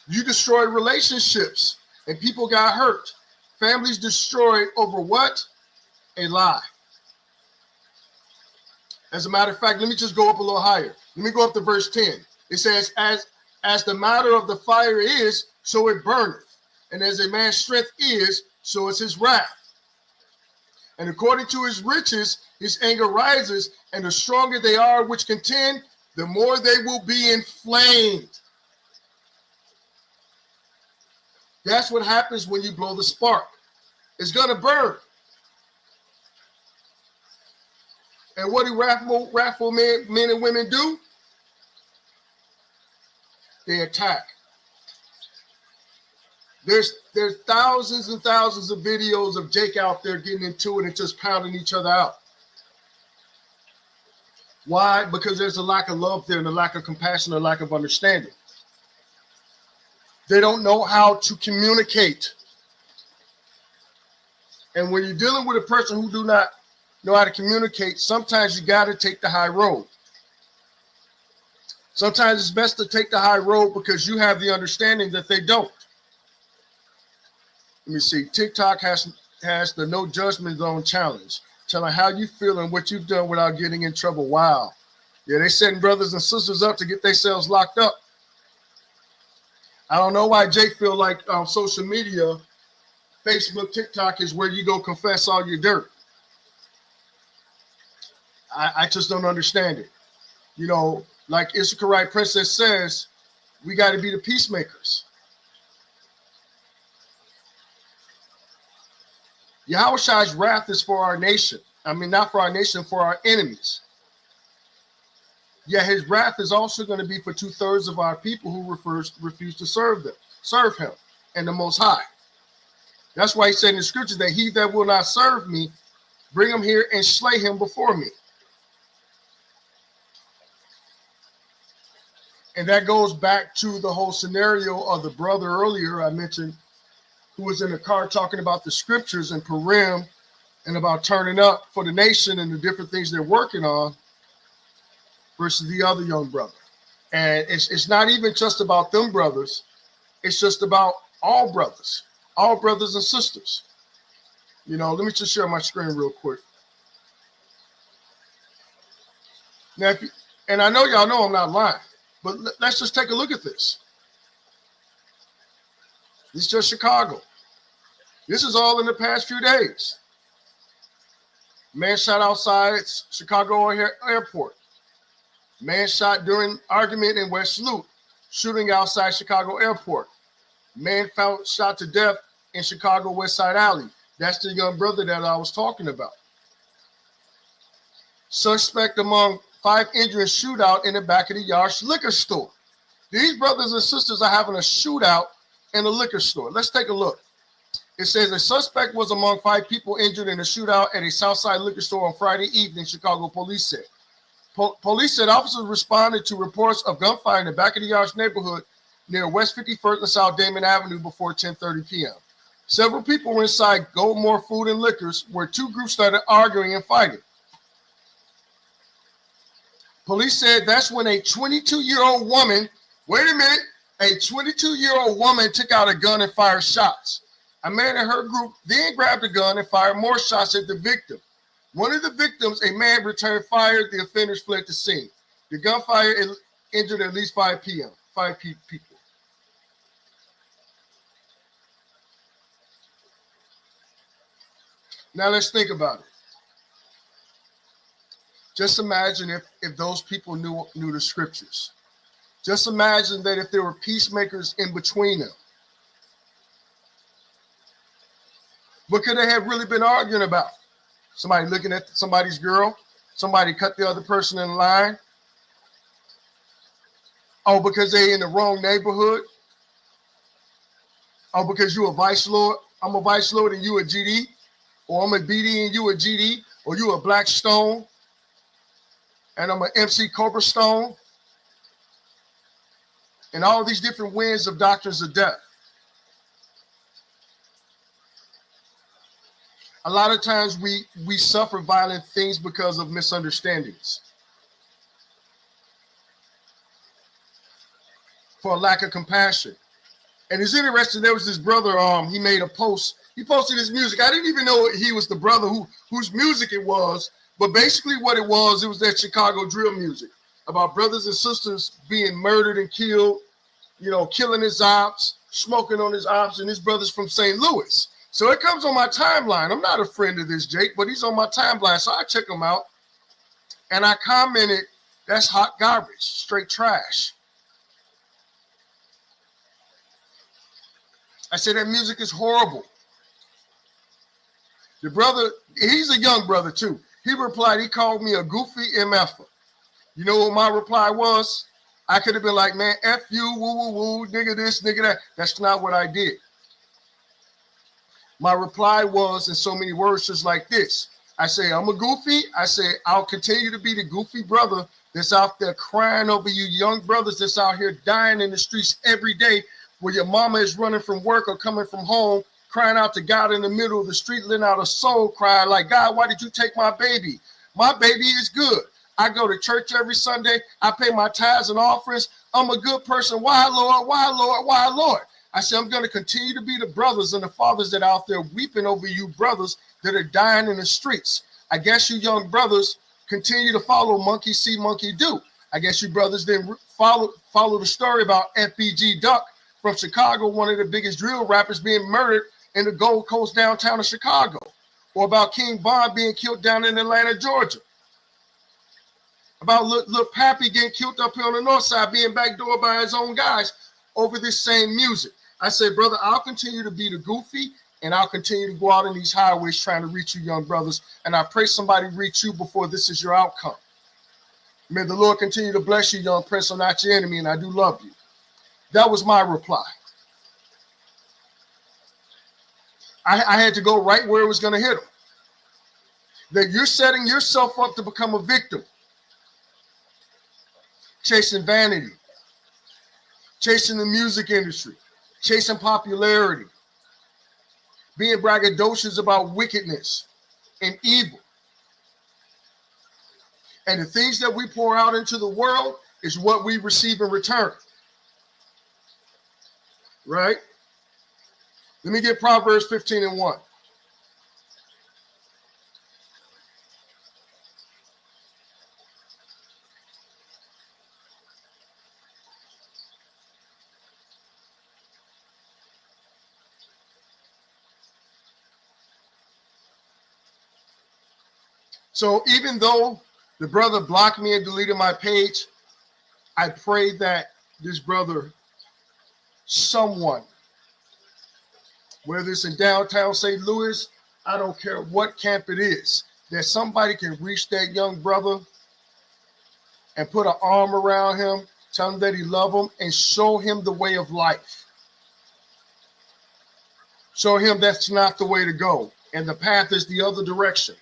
You destroyed relationships and people got hurt. Families destroyed over what? A lie. As a matter of fact, let me just go up a little higher. Let me go up to verse 10. It says, as the matter of the fire is, so it burneth. And as a man's strength is, so is his wrath. And according to his riches, his anger rises, and the stronger they are which contend, the more they will be inflamed. That's what happens when you blow the spark. It's going to burn. And what do wrathful men and women do? They attack. There's thousands and thousands of videos of Jake out there getting into it and just pounding each other out. Why? Because there's a lack of love there and a lack of compassion, a lack of understanding. They don't know how to communicate. And when you're dealing with a person who do not know how to communicate, sometimes you got to take the high road. Sometimes it's best to take the high road because you have the understanding that they don't. Let me see. TikTok has the no judgment zone challenge, telling how you feel and what you've done without getting in trouble. Wow. Yeah, they setting brothers and sisters up to get themselves locked up. I don't know why Jake feel like social media, Facebook, TikTok is where you go confess all your dirt. I just don't understand it. You know, like Issacharite Princess says, we got to be the peacemakers. Yahweh's wrath is for our nation. I mean, not for our nation, for our enemies. Yet his wrath is also going to be for 2/3 of our people who refuse to serve him and the Most High. That's why he said in the scriptures that he that will not serve me, bring him here and slay him before me. And that goes back to the whole scenario of the brother earlier I mentioned, who was in the car talking about the scriptures and Purim and about turning up for the nation and the different things they're working on versus the other young brother. And it's not even just about them brothers. It's just about all brothers and sisters. You know, let me just share my screen real quick. Now, and I know y'all know I'm not lying, but let's just take a look at this. This is just Chicago. This is all in the past few days. Man shot outside Chicago Airport. Man shot during argument in West Loop, shooting outside Chicago Airport. Man found shot to death in Chicago West Side Alley. That's the young brother that I was talking about. Suspect among 5 injured in shootout in the back of the Yards liquor store. These brothers and sisters are having a shootout in a liquor store. Let's take a look. It says a suspect was among 5 people injured in a shootout at a Southside liquor store on Friday evening, Chicago police said. Police said officers responded to reports of gunfire in the back of the Yards neighborhood near West 51st and South Damon Avenue before 10:30 p.m. Several people were inside Goldmore Food and Liquors, where 2 groups started arguing and fighting. Police said that's when a 22-year-old woman, wait a minute, a 22-year-old woman took out a gun and fired shots. A man in her group then grabbed a gun and fired more shots at the victim. One of the victims, a man, returned fire. The offenders fled the scene. The gunfire injured at least 5 people. Now let's think about it. Just imagine if those people knew the scriptures. Just imagine that if there were peacemakers in between them. What could they have really been arguing about? Somebody looking at somebody's girl? Somebody cut the other person in line? Oh, because they in the wrong neighborhood? Oh, because you a vice lord? I'm a vice lord and you a GD? Or I'm a BD and you a GD? Or you a Black Stone and I'm an MC Cobra Stone? And all these different winds of doctrines of death. A lot of times we suffer violent things because of misunderstandings. For a lack of compassion. And it's interesting, there was this brother, he made a post. He posted his music. I didn't even know he was the brother whose music it was. But basically what it was that Chicago drill music about brothers and sisters being murdered and killed, you know, killing his ops, smoking on his ops, and his brother's from St. Louis. So it comes on my timeline. I'm not a friend of this Jake, but he's on my timeline. So I check him out. And I commented, that's hot garbage, straight trash. I said, that music is horrible. The brother, he's a young brother too. He replied, he called me a goofy MFer. You know what my reply was? I could have been like, man, F you, woo, woo, woo, nigga this, nigga that. That's not what I did. My reply was in so many words just like this. I say, I'm a goofy. I say, I'll continue to be the goofy brother that's out there crying over you young brothers that's out here dying in the streets every day where your mama is running from work or coming from home, crying out to God in the middle of the street, letting out a soul cry like, God, why did you take my baby? My baby is good. I go to church every Sunday. I pay my tithes and offerings. I'm a good person. Why, Lord? Why, Lord? Why, Lord? I said, I'm going to continue to be the brothers and the fathers that are out there weeping over you brothers that are dying in the streets. I guess you young brothers continue to follow monkey see, monkey do. I guess you brothers didn't follow the story about FBG Duck from Chicago, one of the biggest drill rappers being murdered in the Gold Coast downtown of Chicago, or about King Von being killed down in Atlanta, Georgia. About Lil Pappy getting killed up here on the north side, being backdoored by his own guys over this same music. I say, brother, I'll continue to be the goofy, and I'll continue to go out in these highways trying to reach you young brothers, and I pray somebody reach you before this is your outcome. May the Lord continue to bless you, young prince. I'm not your enemy, and I do love you. That was my reply. I had to go right where it was going to hit him. That you're setting yourself up to become a victim. Chasing vanity. Chasing the music industry. Chasing popularity. Being braggadocious about wickedness and evil. And the things that we pour out into the world is what we receive in return. Right? Let me get Proverbs 15:1. So even though the brother blocked me and deleted my page, I pray that this brother, someone, whether it's in downtown St. Louis, I don't care what camp it is, that somebody can reach that young brother and put an arm around him, tell him that he loves him, and show him the way of life. Show him that's not the way to go, and the path is the other direction.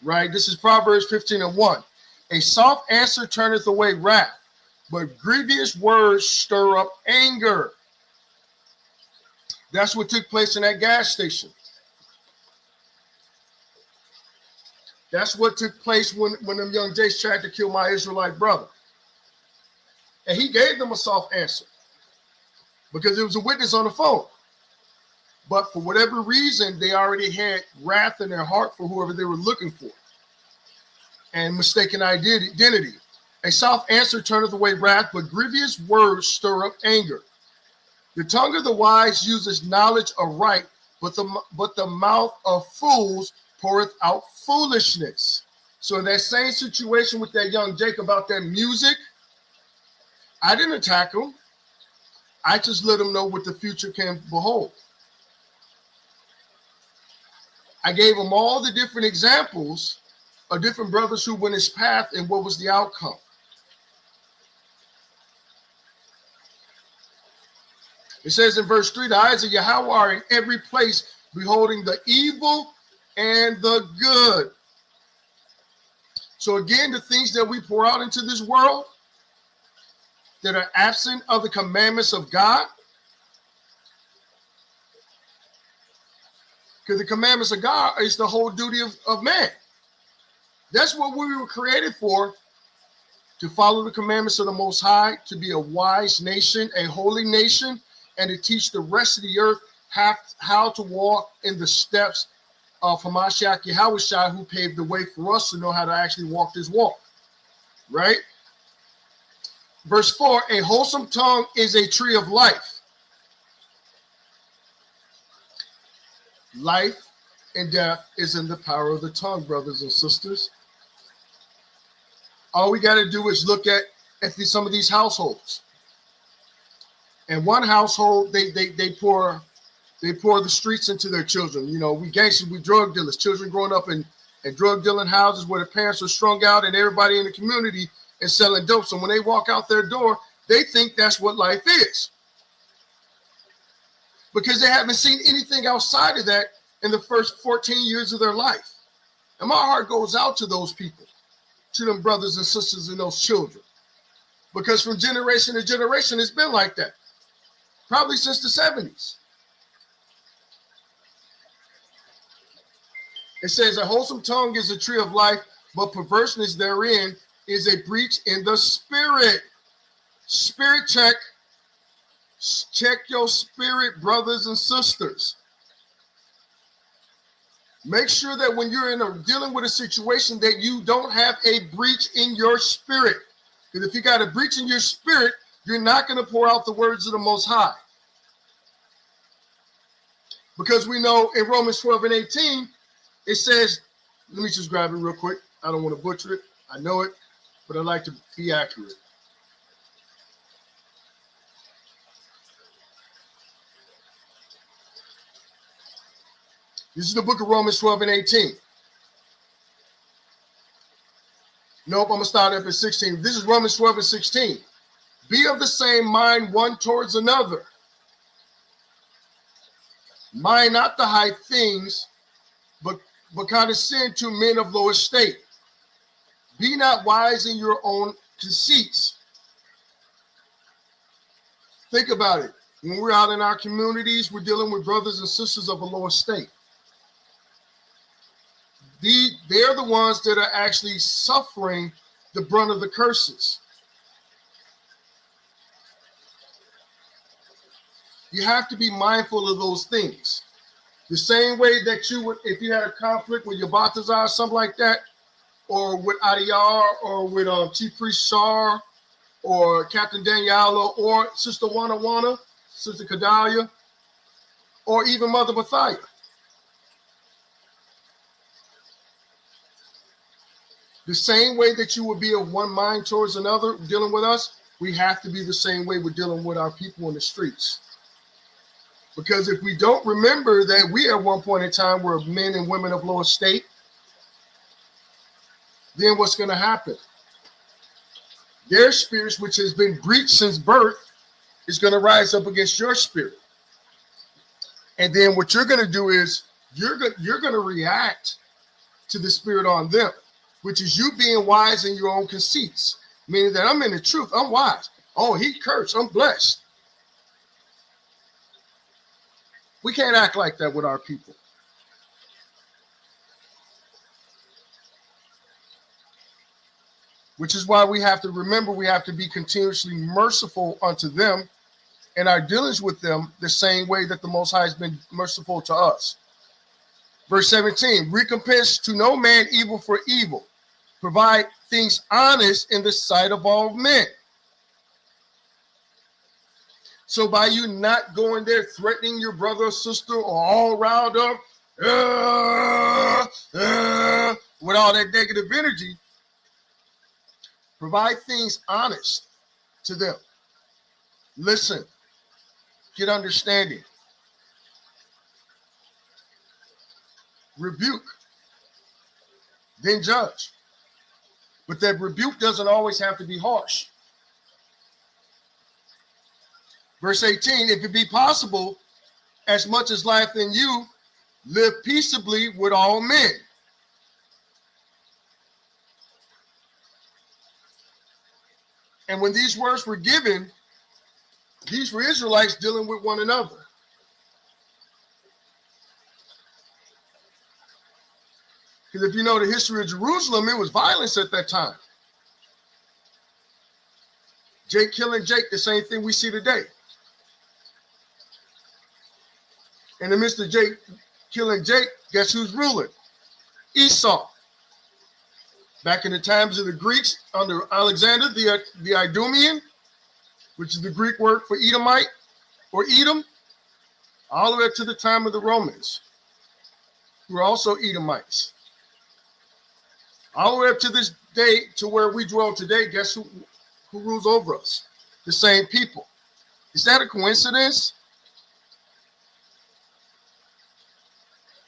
Right? This is Proverbs 15:1. A soft answer turneth away wrath, but grievous words stir up anger. That's what took place in that gas station. That's what took place when them young Jays tried to kill my Israelite brother. And he gave them a soft answer because there was a witness on the phone. But for whatever reason, they already had wrath in their heart for whoever they were looking for and mistaken identity. A soft answer turneth away wrath, but grievous words stir up anger. The tongue of the wise uses knowledge aright, but the mouth of fools poureth out foolishness. So in that same situation with that young Jake about that music, I didn't attack him. I just let him know what the future can behold. I gave him all the different examples of different brothers who went his path and what was the outcome. It says in verse 3, the eyes of Yahweh are in every place, beholding the evil and the good. So again, the things that we pour out into this world that are absent of the commandments of God, because the commandments of God is the whole duty of man. That's what we were created for, to follow the commandments of the Most High, to be a wise nation, a holy nation, and to teach the rest of the earth how to walk in the steps of Hamashiach Yahushua, who paved the way for us to know how to actually walk this walk. Right? Verse 4, a wholesome tongue is a tree of life. Life and death is in the power of the tongue, brothers and sisters. All we got to do is look at some of these households. In one household, they pour the streets into their children. You know, we gangsters, we drug dealers, children growing up in drug dealing houses where the parents are strung out and everybody in the community is selling dope. So when they walk out their door, they think that's what life is, because they haven't seen anything outside of that in the first 14 years of their life. And my heart goes out to those people, to them brothers and sisters and those children, because from generation to generation, it's been like that, probably since the 70s. It says, a wholesome tongue is a tree of life, but perverseness therein is a breach in the spirit. Spirit check. Check your spirit, brothers and sisters. Make sure that when you're dealing with a situation that you don't have a breach in your spirit. Because if you got a breach in your spirit, you're not going to pour out the words of the Most High. Because we know in Romans 12:18, it says, let me just grab it real quick. I don't want to butcher it. I know it, but I like to be accurate. This is the book of Romans 12:18. Nope, I'm going to start up at 16. This is Romans 12 and 16. Be of the same mind one towards another. Mind not the high things, but condescend to men of low estate. Be not wise in your own conceits. Think about it. When we're out in our communities, we're dealing with brothers and sisters of a low estate. They're the ones that are actually suffering the brunt of the curses. You have to be mindful of those things. The same way that you would, if you had a conflict with your Baltazar or something like that, or with Adiyar, or with Chief Priest Shar, or Captain Daniela, or Sister Wana, Sister Kadalia, or even Mother Mathia. The same way that you would be of one mind towards another dealing with us, we have to be the same way we're dealing with our people in the streets. Because if we don't remember that we at one point in time were men and women of low estate, then what's going to happen? Their spirits, which has been breached since birth, is going to rise up against your spirit. And then what you're going to do is you're going to react to the spirit on them, which is you being wise in your own conceits, meaning that I'm in the truth. I'm wise. Oh, he cursed. I'm blessed. We can't act like that with our people. Which is why we have to remember we have to be continuously merciful unto them and our dealings with them the same way that the Most High has been merciful to us. Verse 17, recompense to no man evil for evil. Provide things honest in the sight of all men. So by you not going there threatening your brother or sister or all riled up with all that negative energy, provide things honest to them. Listen, get understanding. Rebuke, then judge. But that rebuke doesn't always have to be harsh. Verse 18, if it be possible, as much as life in you, live peaceably with all men. And when these words were given, these were Israelites dealing with one another. Because if you know the history of Jerusalem, it was violence at that time. Jake killing Jake, the same thing we see today. In the midst of Jake killing Jake, guess who's ruling? Esau. Back in the times of the Greeks under Alexander, the Idumean, which is the Greek word for Edomite or Edom, all the way up to the time of the Romans, who were also Edomites. All the way up to this day, to where we dwell today, guess who rules over us? The same people. Is that a coincidence?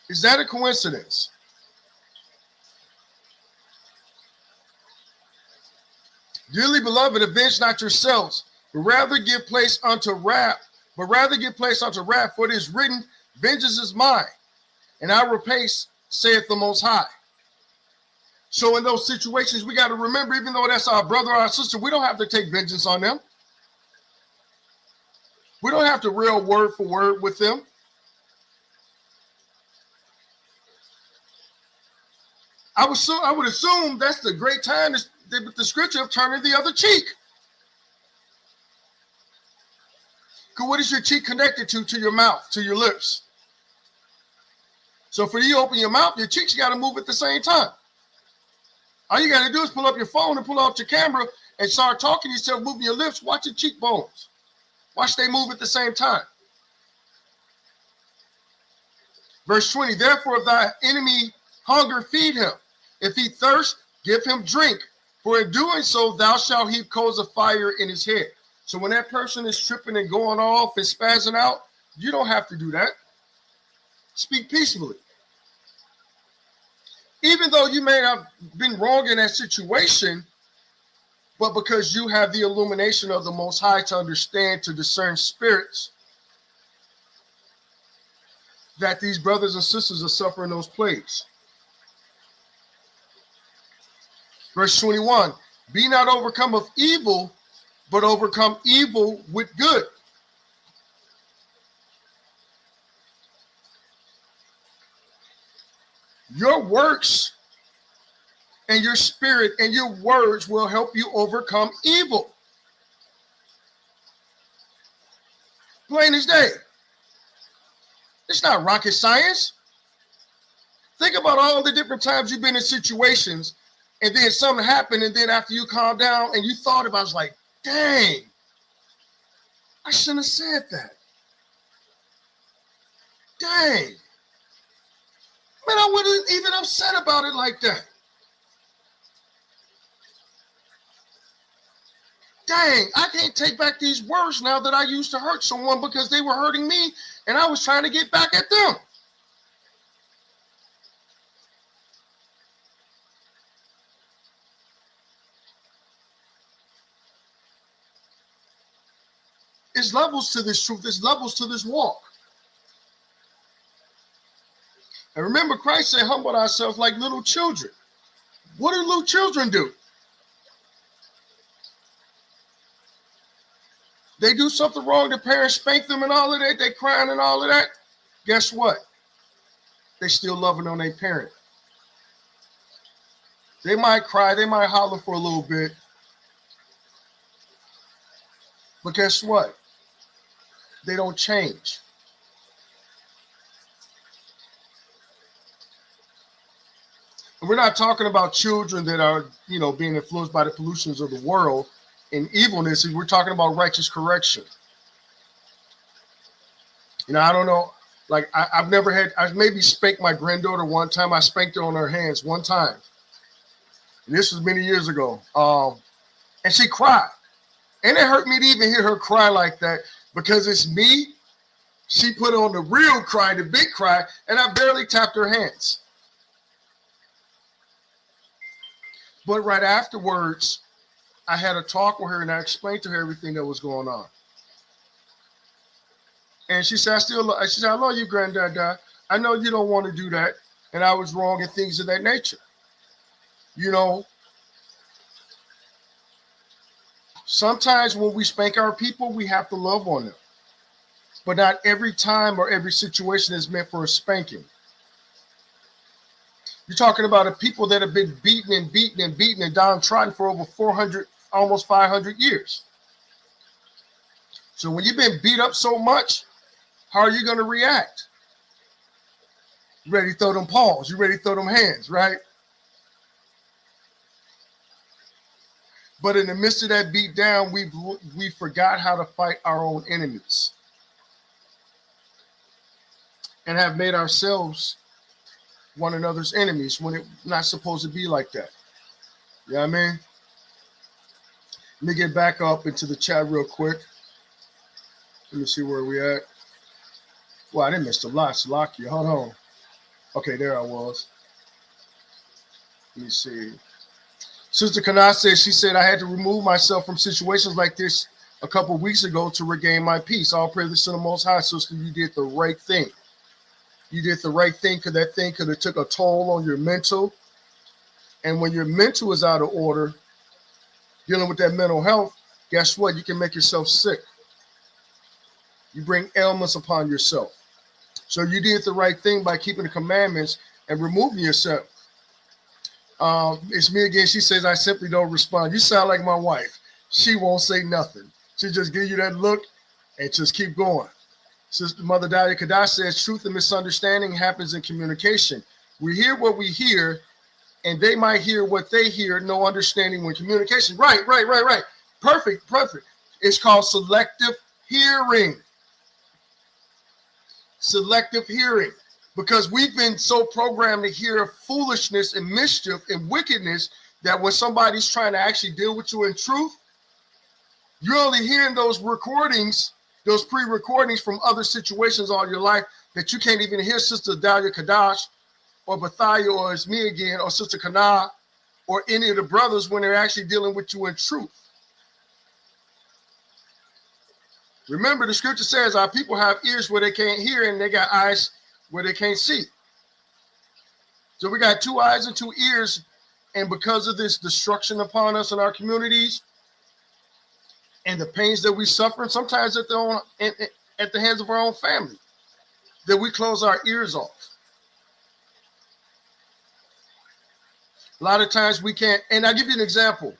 Is that a coincidence? Dearly beloved, avenge not yourselves, but rather give place unto wrath. For it is written, vengeance is mine, and I will repay, saith the Most High. So in those situations, we got to remember, even though that's our brother or our sister, we don't have to take vengeance on them. We don't have to rail word for word with them. I would assume that's the great time, the scripture of turning the other cheek. Because what is your cheek connected to your mouth, to your lips? So for you to open your mouth, your cheeks got to move at the same time. All you got to do is pull up your phone and pull out your camera and start talking to yourself, moving your lips. Watch your cheekbones. Watch they move at the same time. Verse 20, therefore if thy enemy hunger, feed him. If he thirst, give him drink. For in doing so, thou shalt heap coals of fire in his head. So when that person is tripping and going off and spazzing out, you don't have to do that. Speak peacefully. Even though you may have been wrong in that situation, but because you have the illumination of the Most High to understand, to discern spirits, that these brothers and sisters are suffering those plagues. Verse 21, be not overcome of evil, but overcome evil with good. Your works and your spirit and your words will help you overcome evil. Plain as day. It's not rocket science. Think about all the different times you've been in situations and then something happened, and then after you calm down and you thought about it, it's like, dang, I shouldn't have said that. Dang. Man, I wasn't even upset about it like that. Dang, I can't take back these words now that I used to hurt someone because they were hurting me and I was trying to get back at them. There's levels to this truth. There's levels to this walk. And remember, Christ said, humble ourselves like little children. What do little children do? They do something wrong, the parents spank them and all of that, they crying and all of that. Guess what? They still loving on their parent. They might cry, they might holler for a little bit. But guess what? They don't change. And we're not talking about children that are, being influenced by the pollutions of the world and evilness. We're talking about righteous correction. I don't know. Like, I've maybe spanked my granddaughter one time. I spanked her on her hands one time. And this was many years ago. And she cried. And it hurt me to even hear her cry like that because it's me. She put on the real cry, the big cry, and I barely tapped her hands. But right afterwards, I had a talk with her and I explained to her everything that was going on. And she said, I love you, Granddad. I know you don't want to do that. And I was wrong and things of that nature. Sometimes when we spank our people, we have to love on them. But not every time or every situation is meant for a spanking. You're talking about a people that have been beaten and downtrodden for over 400, almost 500 years. So when you've been beat up so much, how are you going to react? You ready to throw them paws? You ready to throw them hands, right? But in the midst of that beat down, we forgot how to fight our own enemies and have made ourselves one another's enemies when it's not supposed to be like that. You know what I mean? Let me get back up into the chat real quick. Let me see where we at. Well, I didn't miss a lot. Salakia. Hold on. Okay, there I was. Let me see. Sister Kana says, she said, I had to remove myself from situations like this a couple of weeks ago to regain my peace. All praise to the Most High, sister. You did the right thing. You did the right thing because that thing could have took a toll on your mental. And when your mental is out of order, dealing with that mental health, guess what? You can make yourself sick. You bring ailments upon yourself. So you did the right thing by keeping the commandments and removing yourself. It's me again. She says, I simply don't respond. You sound like my wife. She won't say nothing. She just give you that look and just keep going. Sister Mother Dalia Kadash says, truth and misunderstanding happens in communication. We hear what we hear, and they might hear what they hear, no understanding when communication. Right. Perfect. It's called selective hearing. Selective hearing. Because we've been so programmed to hear foolishness and mischief and wickedness that when somebody's trying to actually deal with you in truth, you're only hearing those recordings, those pre-recordings from other situations all your life that you can't even hear Sister Dalia Kadash or Bathia, or it's me again, or Sister Kana, or any of the brothers when they're actually dealing with you in truth. Remember, the scripture says our people have ears where they can't hear and they got eyes where they can't see. So we got 2 eyes and 2 ears, and because of this destruction upon us in our communities and the pains that we suffer, and sometimes at the hands of our own family, that we close our ears off. A lot of times we can't, and I'll give you an example,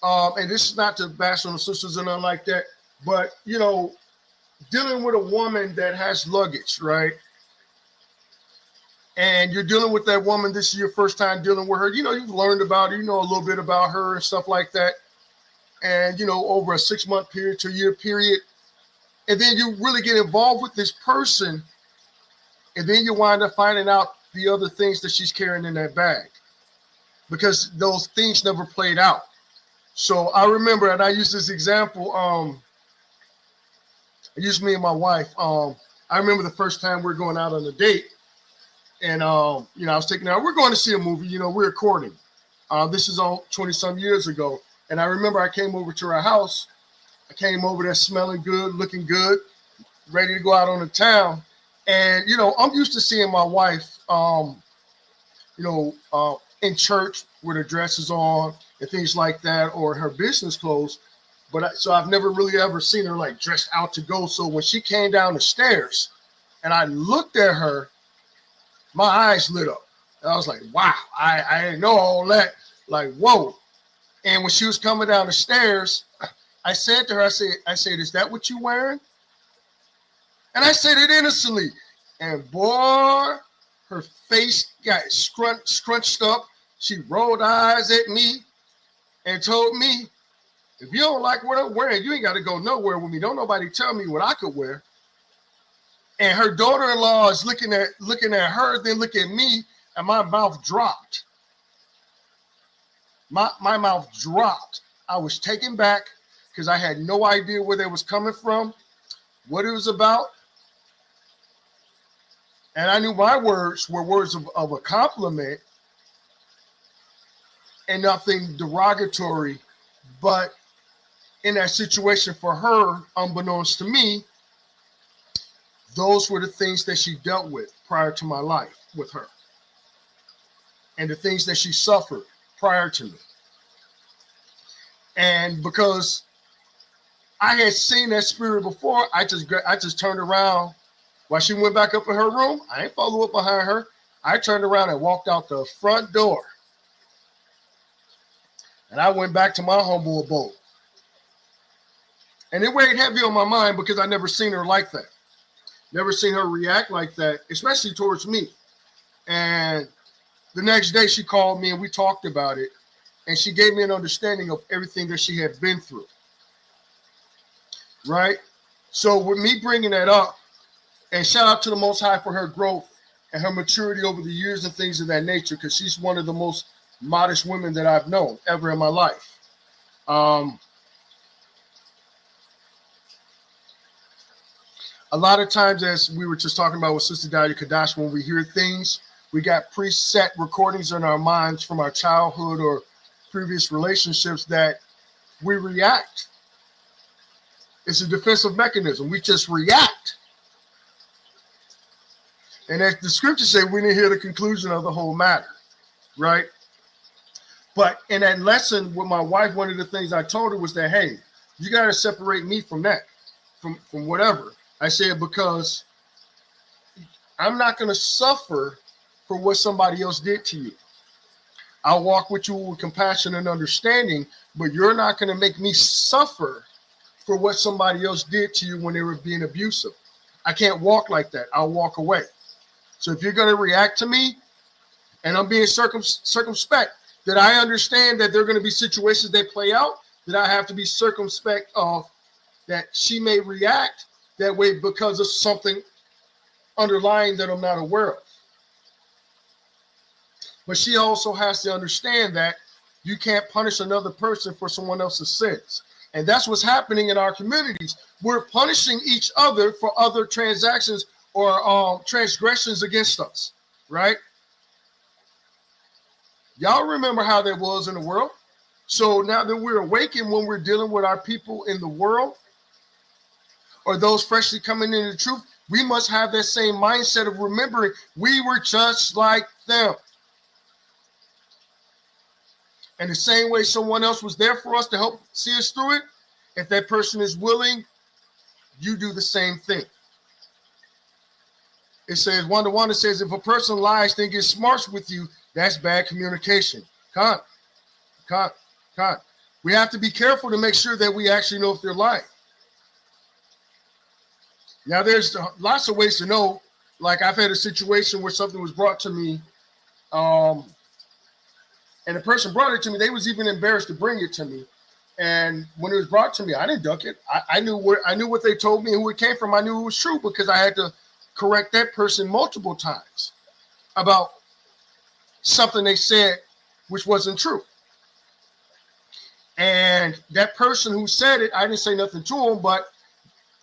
and this is not to bash on the sisters and nothing like that, but, you know, dealing with a woman that has luggage, right? And you're dealing with that woman, this is your first time dealing with her. You know, you've learned about her, you know a little bit about her and stuff like that. And, you know, over a 6-month period to a year period. And then you really get involved with this person. And then you wind up finding out the other things that she's carrying in that bag, because those things never played out. So I remember, and I use this example, I used me and my wife. I remember the first time we were going out on a date, and you know, I was taking her. We're going to see a movie. You know, we're courting. This is all 20-some years ago, and I remember I came over to her house. I came over there smelling good, looking good, ready to go out on the town. And you know, I'm used to seeing my wife, you know, in church with her dresses on and things like that, or her business clothes. But so I've never really ever seen her like dressed out to go. So when she came down the stairs and I looked at her, my eyes lit up. And I was like, wow, I didn't know all that. Like, whoa. And when she was coming down the stairs, I said to her, I said, is that what you wearing? And I said it innocently. And boy, her face got scrunched up. She rolled eyes at me and told me, if you don't like what I'm wearing, you ain't got to go nowhere with me. Don't nobody tell me what I could wear. And her daughter-in-law is looking at her, then look at me, and my mouth dropped. My mouth dropped. I was taken back because I had no idea where they was coming from, what it was about. And I knew my words were words of a compliment and nothing derogatory, but in that situation for her, unbeknownst to me, those were the things that she dealt with prior to my life with her, and the things that she suffered prior to me. And because I had seen that spirit before, I just turned around while she went back up in her room. I didn't follow up behind her. I turned around and walked out the front door. And I went back to my humble abode. And it weighed heavy on my mind because I never seen her like that. Never seen her react like that, especially towards me. And the next day she called me and we talked about it. And she gave me an understanding of everything that she had been through. Right? So with me bringing that up, and shout out to the Most High for her growth and her maturity over the years and things of that nature, because she's one of the most modest women that I've known ever in my life. A lot of times, as we were just talking about with Sister Dahlia Kadash, when we hear things, we got preset recordings in our minds from our childhood or previous relationships that we react. It's a defensive mechanism. We just react. And as the scriptures say, we didn't hear the conclusion of the whole matter, right? But in that lesson with my wife, one of the things I told her was that, hey, you got to separate me from that, from whatever. I said, because I'm not going to suffer for what somebody else did to you. I'll walk with you with compassion and understanding, but you're not going to make me suffer for what somebody else did to you when they were being abusive. I can't walk like that. I'll walk away. So if you're going to react to me, and I'm being circumspect, that I understand that there are going to be situations that play out, that I have to be circumspect of, that she may react that way because of something underlying that I'm not aware of. But she also has to understand that you can't punish another person for someone else's sins. And that's what's happening in our communities. We're punishing each other for other transactions or transgressions against us, right? Y'all remember how that was in the world. So now that we're awakened when we're dealing with our people in the world or those freshly coming into the truth, we must have that same mindset of remembering we were just like them. And the same way someone else was there for us to help see us through it, if that person is willing, you do the same thing. It says, Wanda says, if a person lies, then gets smarts with you, that's bad communication. Can't. We have to be careful to make sure that we actually know if they're lying. Now, there's lots of ways to know. Like, I've had a situation where something was brought to me, and the person brought it to me. They was even embarrassed to bring it to me. And when it was brought to me, I didn't duck it. I knew what they told me and who it came from. I knew it was true because I had to correct that person multiple times about something they said which wasn't true. And that person who said it, I didn't say nothing to them, but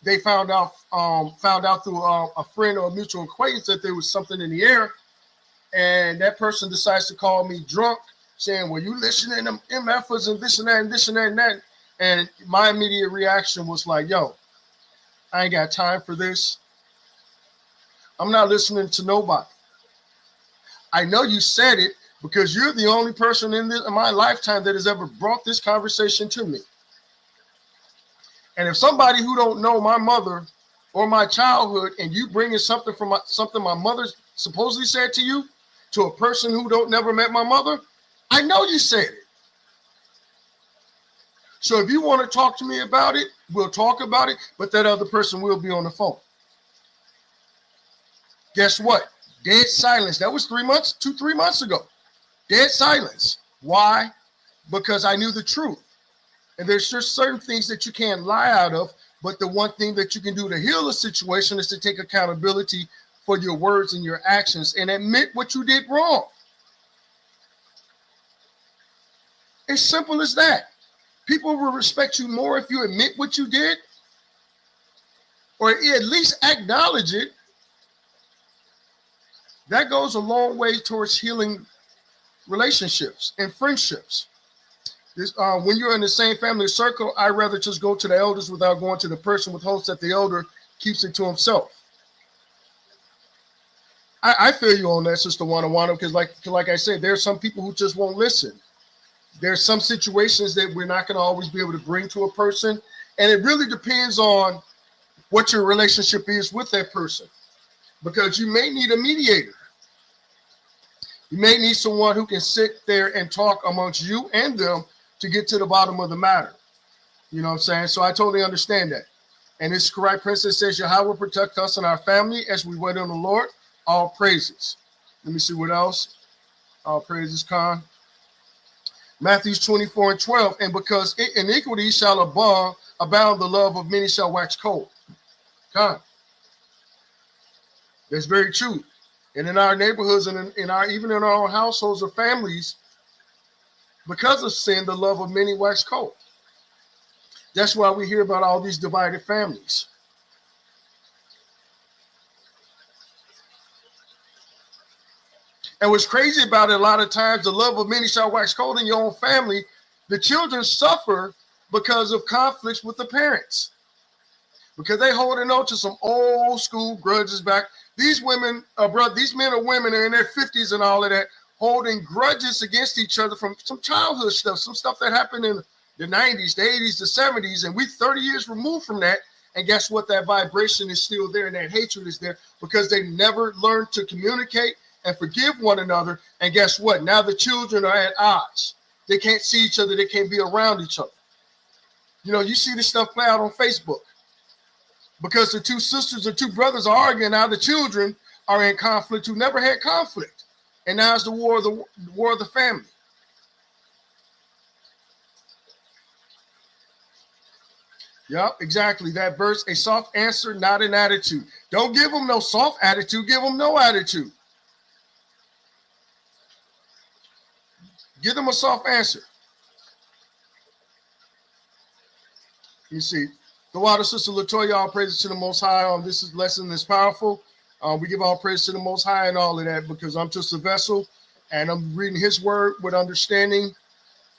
they found out through a friend or a mutual acquaintance that there was something in the air. And that person decides to call me drunk, saying, well, you listening to MFers and this and that and this and that and that. And my immediate reaction was like, yo, I ain't got time for this. I'm not listening to nobody. I know you said it because you're the only person in my lifetime that has ever brought this conversation to me. And if somebody who don't know my mother or my childhood and you bringing something from something my mother supposedly said to you, to a person who don't never met my mother, I know you said it. So if you want to talk to me about it, we'll talk about it, but that other person will be on the phone. Guess what? Dead silence. That was 3 months ago. Dead silence. Why? Because I knew the truth. And there's just certain things that you can't lie out of, but the one thing that you can do to heal a situation is to take accountability for your words and your actions and admit what you did wrong. It's simple as that. People will respect you more if you admit what you did or at least acknowledge it. That goes a long way towards healing relationships and friendships. When you're in the same family circle, I'd rather just go to the elders without going to the person with hopes that the elder keeps it to himself. I feel you on that, Sister Wanda, because like I said, there are some people who just won't listen. There's some situations that we're not going to always be able to bring to a person. And it really depends on what your relationship is with that person. Because you may need a mediator. You may need someone who can sit there and talk amongst you and them to get to the bottom of the matter. You know what I'm saying? So I totally understand that. And it's correct. Princess says, Yahweh will protect us and our family as we wait on the Lord. All praises. Let me see what else. All praises, Khan. Matthew 24:12. And because iniquity shall abound, the love of many shall wax cold. Khan. That's very true. And in our neighborhoods and even in our own households or families, because of sin, the love of many wax cold. That's why we hear about all these divided families. And what's crazy about it, a lot of times, the love of many shall wax cold in your own family. The children suffer because of conflicts with the parents. Because they holding on to some old school grudges back. These women, these men or women are in their 50s and all of that, holding grudges against each other from some childhood stuff, some stuff that happened in the 90s, the 80s, the 70s, and we 30 years removed from that. And guess what? That vibration is still there and that hatred is there because they never learned to communicate and forgive one another. And guess what? Now the children are at odds. They can't see each other. They can't be around each other. You know, you see this stuff play out on Facebook because the two sisters or two brothers are arguing. Now the children are in conflict who never had conflict. And now it's the war of the family. Yep, exactly. That verse, a soft answer, not an attitude. Don't give them no soft attitude. Give them no attitude. Give them a soft answer. You see, the water, Sister Latoya, all praises to the Most High. This lesson is powerful. We give all praise to the Most High and all of that because I'm just a vessel. And I'm reading his word with understanding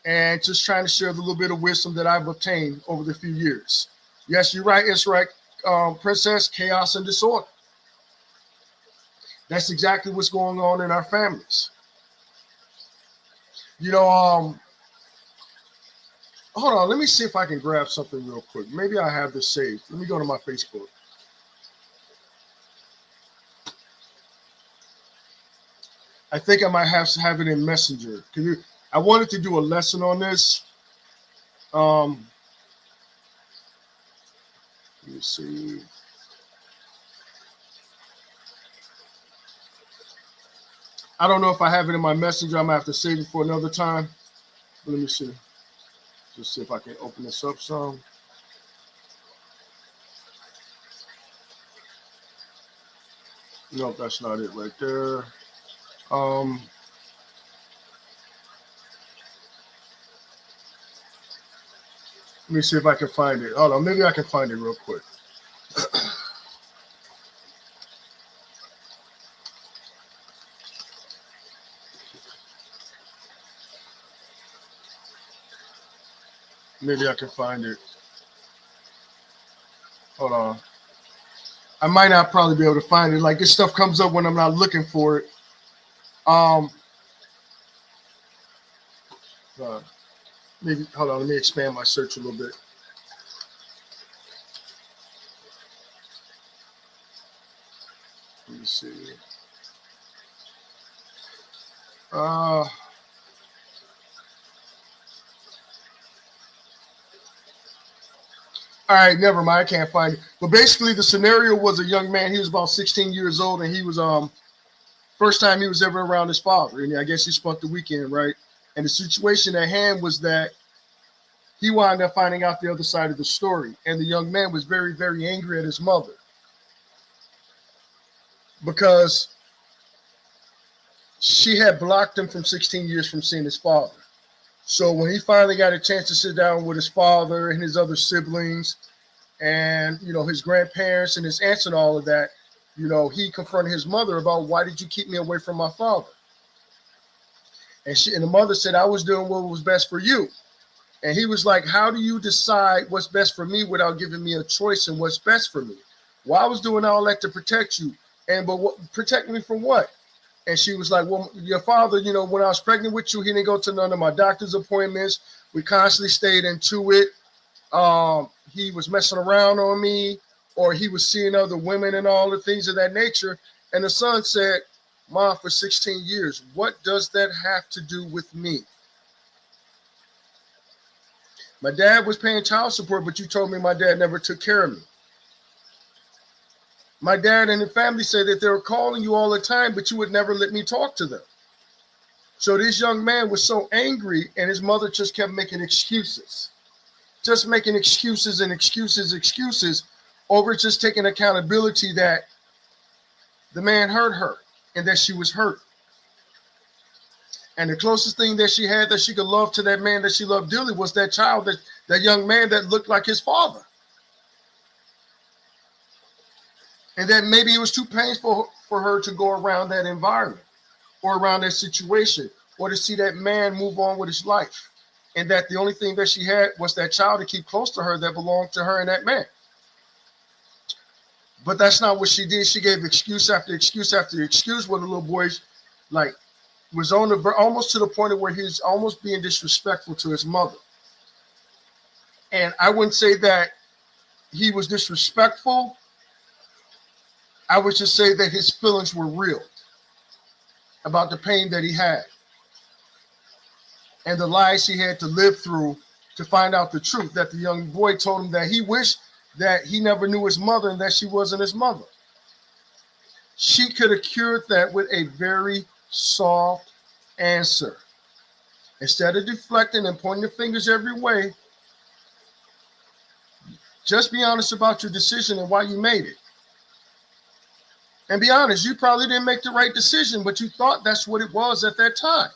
and just trying to share the little bit of wisdom that I've obtained over the few years. Yes, you're right. It's right, Princess, chaos and disorder. That's exactly what's going on in our families. You know, hold on. Let me see if I can grab something real quick. Maybe I have this saved. Let me go to my Facebook. I think I might have to have it in Messenger. I wanted to do a lesson on this. Let me see. I don't know if I have it in my Messenger. I'm gonna have to save it for another time. But let me see. Just see if I can open this up some. Nope, that's not it right there. Let me see if I can find it. Hold on, maybe I can find it real quick. Maybe I can find it. Hold on. I might not probably be able to find it. Like this stuff comes up when I'm not looking for it. Maybe hold on. Let me expand my search a little bit. Let me see. All right, never mind. I can't find it. But basically, the scenario was a young man. He was about 16 years old, and he was first time he was ever around his father. And I guess he spent the weekend, right? And the situation at hand was that he wound up finding out the other side of the story. And the young man was very, very angry at his mother because she had blocked him from 16 years from seeing his father. So when he finally got a chance to sit down with his father and his other siblings and, you know, his grandparents and his aunts and all of that, you know, he confronted his mother about, why did you keep me away from my father? And the mother said, I was doing what was best for you. And he was like, how do you decide what's best for me without giving me a choice in what's best for me? Well, I was doing all that to protect you. But protect me from what? And she was like, well, your father, you know, when I was pregnant with you, he didn't go to none of my doctor's appointments. We constantly stayed into it. He was messing around on me, or he was seeing other women and all the things of that nature. And the son said, Mom, for 16 years, what does that have to do with me? My dad was paying child support, but you told me my dad never took care of me. My dad and the family said that they were calling you all the time, but you would never let me talk to them. So this young man was so angry, and his mother just kept making excuses. Just making excuses and excuses over just taking accountability that the man hurt her and that she was hurt. And the closest thing that she had that she could love to that man that she loved dearly was that child, that young man that looked like his father. And that maybe it was too painful for her to go around that environment or around that situation, or to see that man move on with his life. And that the only thing that she had was that child to keep close to her that belonged to her and that man. But that's not what she did. She gave excuse after excuse after excuse when the little boy like was on the almost to the point of where he's almost being disrespectful to his mother. And I wouldn't say that he was disrespectful. I would just say that his feelings were real about the pain that he had and the lies he had to live through to find out the truth, that the young boy told him that he wished that he never knew his mother and that she wasn't his mother. She could have cured that with a very soft answer. Instead of deflecting and pointing the fingers every way, just be honest about your decision and why you made it. And be honest, you probably didn't make the right decision, but you thought that's what it was at that time.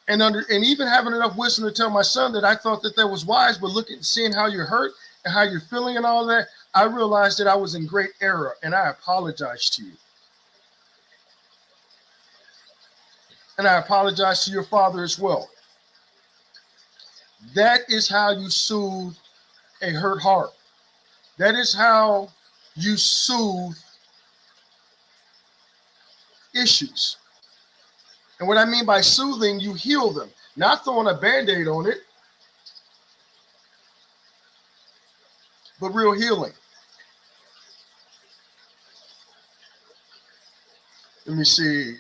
And even having enough wisdom to tell my son that I thought that was wise, but seeing how you're hurt and how you're feeling and all that, I realized that I was in great error, and I apologize to you. and I apologize to your father as well. That is how you soothe a hurt heart. That is how you soothe issues. And what I mean by soothing, you heal them, not throwing a Band-Aid on it, but real healing. Let me see.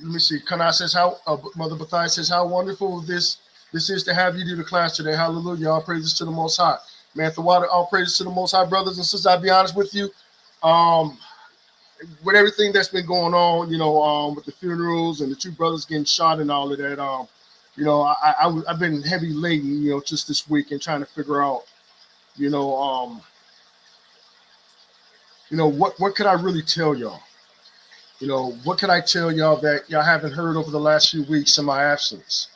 Kana says, Mother Bethai says, how wonderful this is to have you do the class today. Hallelujah. All praises to the Most High. Man, the water, all praises to the Most High, brothers and sisters. I'll be honest with you. With everything that's been going on, with the funerals and the two brothers getting shot and all of that, I've been heavy laden, just this week and trying to figure out, what could I really tell y'all? What can I tell y'all that y'all haven't heard over the last few weeks in my absence?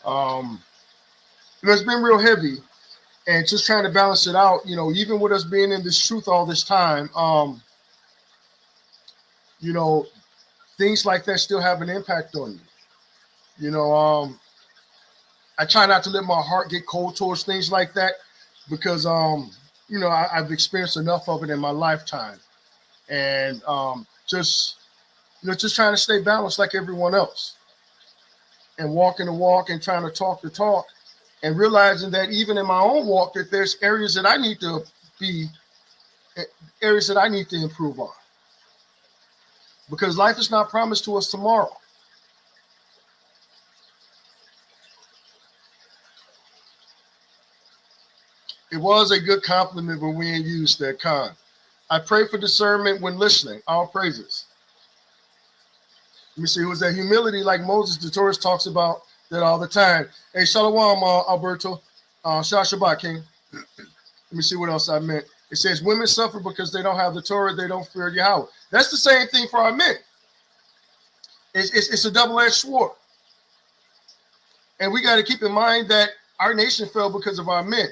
It's been real heavy, and just trying to balance it out, even with us being in this truth all this time, things like that still have an impact on you. I try not to let my heart get cold towards things like that because, I've experienced enough of it in my lifetime, and just trying to stay balanced like everyone else, and walking the walk and trying to talk the talk, and realizing that even in my own walk, that there's areas that I need to improve on. Because life is not promised to us tomorrow. It was a good compliment when we ain't used that con. I pray for discernment when listening. All praises. Let me see, who's that? Humility, like Moses, the Torah talks about that all the time. Hey, Shalom, Alberto. Shabbat, King. Let me see what else I meant. It says women suffer because they don't have the Torah. They don't fear Yahweh. That's the same thing for our men. It's a double-edged sword. And we got to keep in mind that our nation fell because of our men.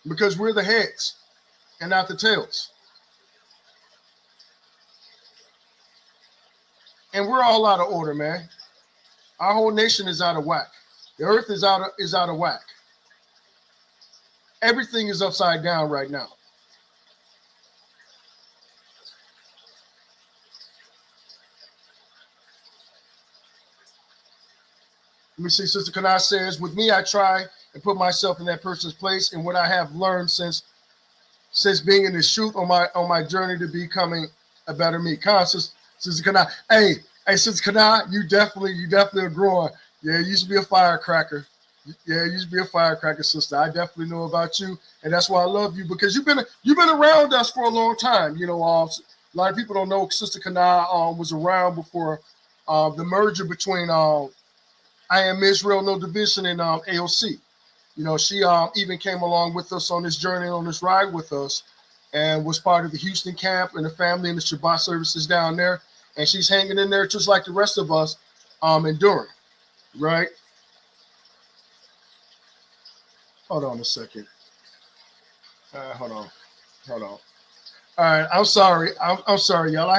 Because we're the heads and not the tails. And we're all out of order, man. Our whole nation is out of whack. The earth is out of whack. Everything is upside down right now. Let me see, Sister Kana says, with me, I try and put myself in that person's place, and what I have learned since being in this truth on my journey to becoming a better me. Sister Kana, hey, Sister Kana, you definitely are growing. Yeah, you used to be a firecracker. Yeah, you used to be a firecracker, sister. I definitely know about you, and that's why I love you, because you've been around us for a long time. A lot of people don't know Sister Kana was around before the merger between I Am Israel, No Division, and AOC. She even came along with us on this journey, on this ride with us, and was part of the Houston camp and the family and the Shabbat services down there. And she's hanging in there just like the rest of us, enduring, right? Hold on a second. Hold on. All right, I'm sorry. I'm sorry, y'all.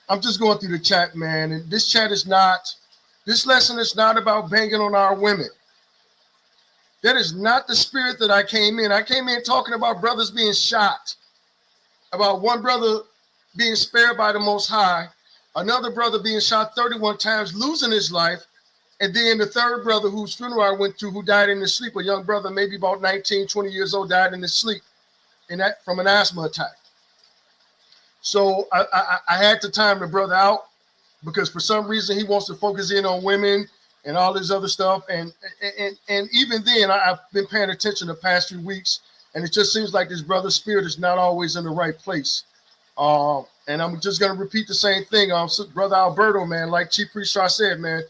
I'm just going through the chat, man. And this lesson is not about banging on our women. That is not the spirit that I came in. I came in talking about brothers being shot, about one brother being spared by the Most High, another brother being shot 31 times, losing his life, and then the third brother whose funeral I went to, who died in his sleep, a young brother, maybe about 19, 20 years old, died in his sleep from an asthma attack. So I had to time the brother out, because for some reason he wants to focus in on women and all this other stuff. And even then, I've been paying attention the past few weeks, and it just seems like this brother's spirit is not always in the right place. And I'm just going to repeat the same thing. Brother Alberto, man, like Chief Priest Shah said, man,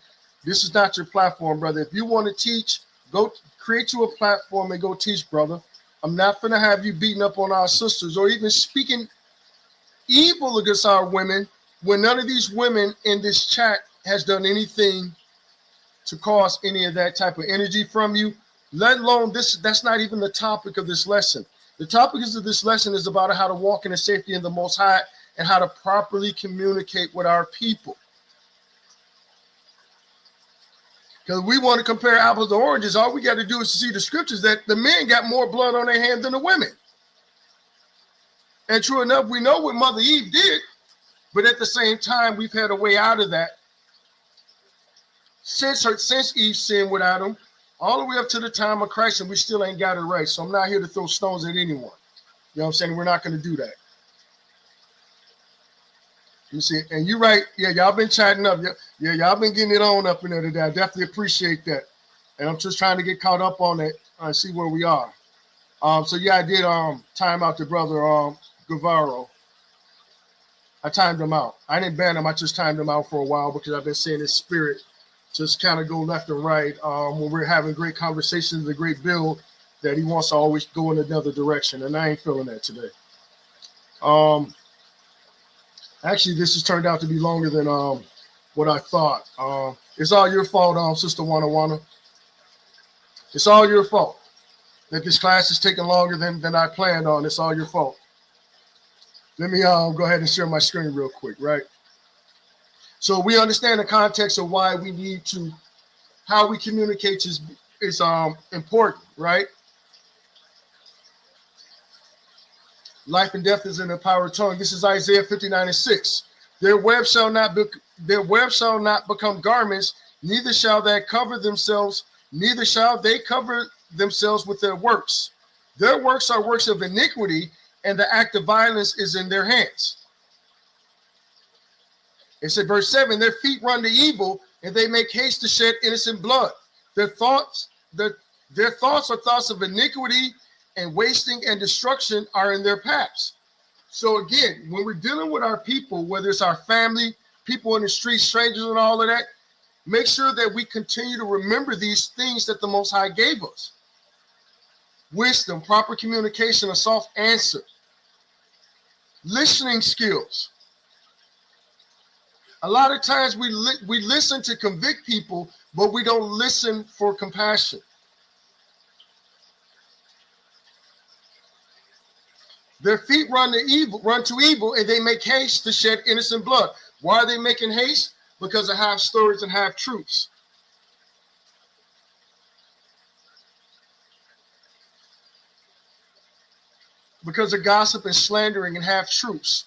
this is not your platform, brother. If you want to teach, go create you a platform and go teach, brother. I'm not going to have you beating up on our sisters or even speaking evil against our women when none of these women in this chat has done anything to cause any of that type of energy from you, let alone this. That's not even the topic of this lesson. The topic of this lesson is about how to walk in the safety of the Most High and how to properly communicate with our people. Because we want to compare apples to oranges. All we got to do is to see the scriptures that the men got more blood on their hands than the women. And true enough, we know what Mother Eve did, but at the same time, we've had a way out of that. Since Eve sinned with Adam, all the way up to the time of Christ, and we still ain't got it right. So I'm not here to throw stones at anyone. You know what I'm saying? We're not going to do that. You see, and you're right. Yeah, y'all been chatting up. Yeah, y'all been getting it on up in there today. I definitely appreciate that. And I'm just trying to get caught up on it and see where we are. So yeah, I did time out the brother Guevara. I timed him out. I didn't ban him. I just timed him out for a while because I've been seeing his spirit just kind of go left and right when we're having great conversations, a great build, that he wants to always go in another direction, and I ain't feeling that today. Actually, this has turned out to be longer than what I thought. It's all your fault, Sister Wana. It's all your fault that this class is taking longer than I planned on. It's all your fault. Let me go ahead and share my screen real quick, right? So we understand the context of why we need to, how we communicate is important, right? Life and death is in the power of tongue. This is Isaiah 59:6. Their web shall not become garments, neither shall they cover themselves, neither shall they cover themselves with their works. Their works are works of iniquity, and the act of violence is in their hands. It said, verse 7, their feet run to evil, and they make haste to shed innocent blood. Their thoughts are thoughts of iniquity, and wasting and destruction are in their paths. So again, when we're dealing with our people, whether it's our family, people in the streets, strangers, and all of that, make sure that we continue to remember these things that the Most High gave us. Wisdom, proper communication, a soft answer, listening skills. A lot of times we listen to convict people, but we don't listen for compassion. Their feet run to evil, and they make haste to shed innocent blood. Why are they making haste? Because of half stories and half truths. Because of gossip and slandering and half truths.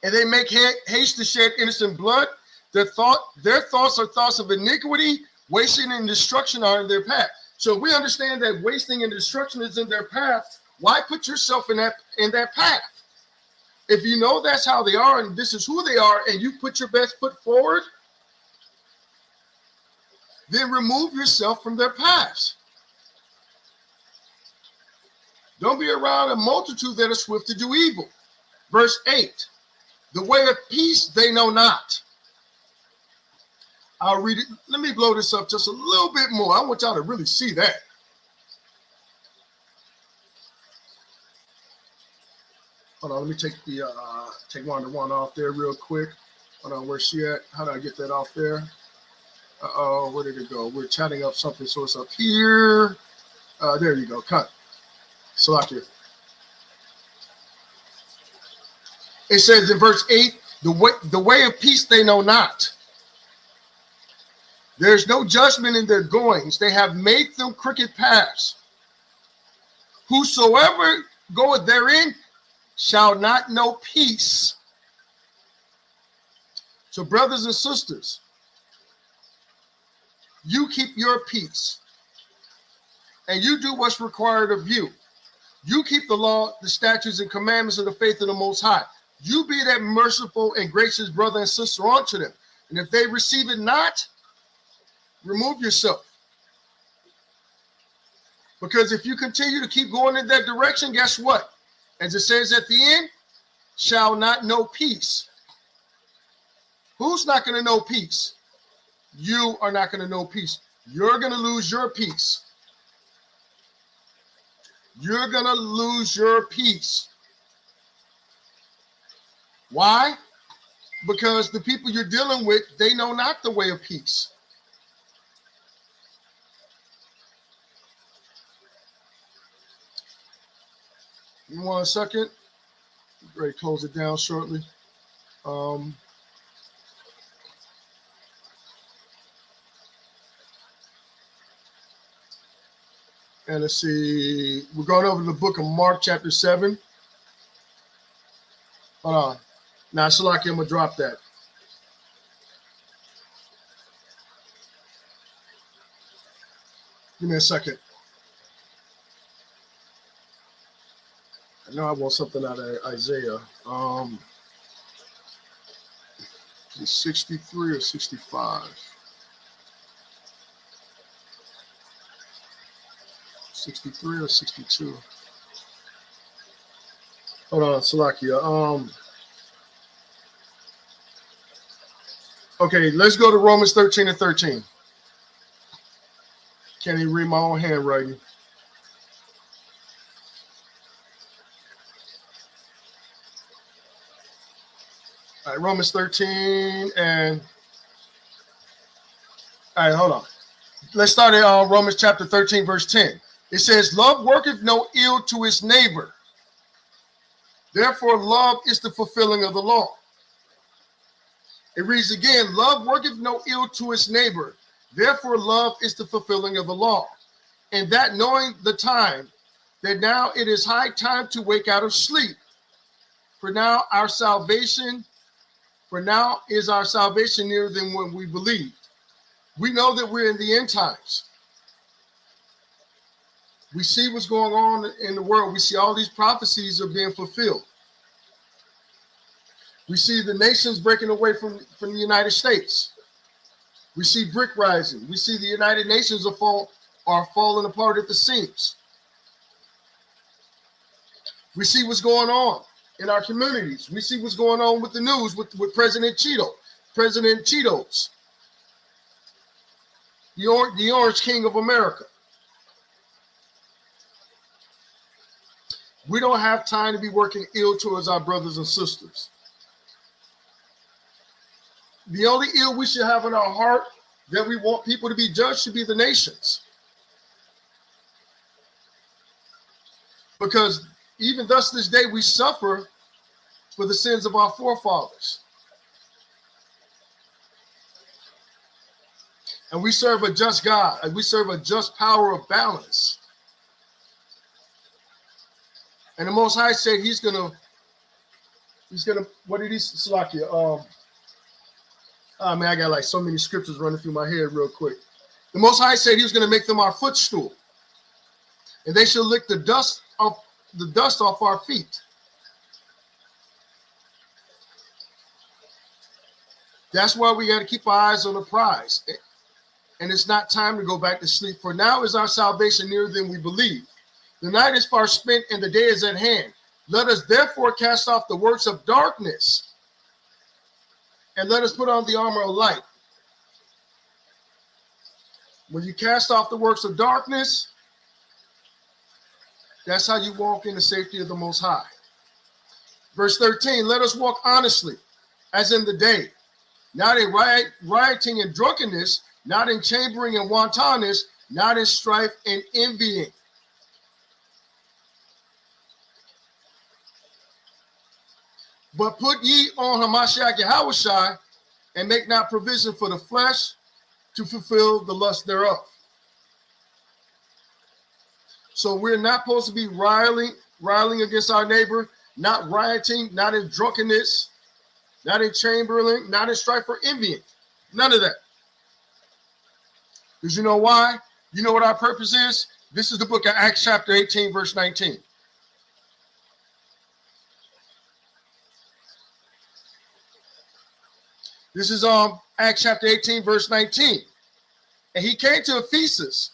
And they make haste to shed innocent blood. Their thoughts are thoughts of iniquity, wasting and destruction are in their path. So we understand that wasting and destruction is in their path. Why put yourself in that path? If you know that's how they are and this is who they are, and you put your best foot forward, then remove yourself from their paths. Don't be around a multitude that are swift to do evil. Verse 8. The way of peace they know not. I'll read it. Let me blow this up just a little bit more. I want y'all to really see that. Hold on, let me take the take one off there real quick. Hold on, where's she at? How do I get that off there? Uh-oh, where did it go? We're chatting up something, so it's up here. There you go. Cut. Select it. It says in verse 8, the way of peace they know not. There's no judgment in their goings. They have made them crooked paths. Whosoever goeth therein shall not know peace. So brothers and sisters, you keep your peace. And you do what's required of you. You keep the law, the statutes, and commandments of the faith of the Most High. You be that merciful and gracious brother and sister unto them. And if they receive it not, remove yourself. Because if you continue to keep going in that direction, guess what? As it says at the end, shall not know peace. Who's not going to know peace? You are not going to know peace. You're going to lose your peace. You're going to lose your peace. Why? Because the people you're dealing with, they know not the way of peace. Give me 1 second. Ready to close it down shortly. And let's see. We're going over the book of Mark, chapter 7. Hold on. Now, Shalaki, I'm going to drop that. Give me a second. I know I want something out of Isaiah. Is 63 or 65? 63 or 62? Hold on, Salakia. Okay, let's go to Romans 13 and 13. Can't even read my own handwriting. All right, Romans 13 and all right, hold on. Let's start at Romans chapter 13, verse 10. It says, love worketh no ill to his neighbor. Therefore, love is the fulfilling of the law. It reads again, love worketh no ill to his neighbor. Therefore, love is the fulfilling of the law. And that knowing the time, that now it is high time to wake out of sleep. For now is our salvation nearer than when we believed. We know that we're in the end times. We see what's going on in the world. We see all these prophecies are being fulfilled. We see the nations breaking away from the United States. We see brick rising. We see the United Nations are falling apart at the seams. We see what's going on in our communities. We see what's going on with the news with President Cheetos, the Orange King of America. We don't have time to be working ill towards our brothers and sisters. The only ill we should have in our heart that we want people to be judged should be the nations. Because even thus this day we suffer for the sins of our forefathers. And we serve a just God, and we serve a just power of balance. And the Most High said he's gonna, what did he, Salakia? Oh man, I got like so many scriptures running through my head real quick. The Most High said he was gonna make them our footstool. And they shall lick the dust off our feet. That's why we got to keep our eyes on the prize. And it's not time to go back to sleep. For now is our salvation nearer than we believe. The night is far spent and the day is at hand. Let us therefore cast off the works of darkness and let us put on the armor of light. When you cast off the works of darkness, that's how you walk in the safety of the Most High. Verse 13, let us walk honestly, as in the day, not in rioting and drunkenness, not in chambering and wantonness, not in strife and envying. But put ye on Hamashiach Yahushai, and make not provision for the flesh to fulfill the lust thereof. So we're not supposed to be riling against our neighbor, not rioting, not in drunkenness, not in chambering, not in strife or envying. None of that. Because you know why? You know what our purpose is? This is the book of Acts chapter 18, verse 19. This is Acts chapter 18, verse 19. And he came to Ephesus,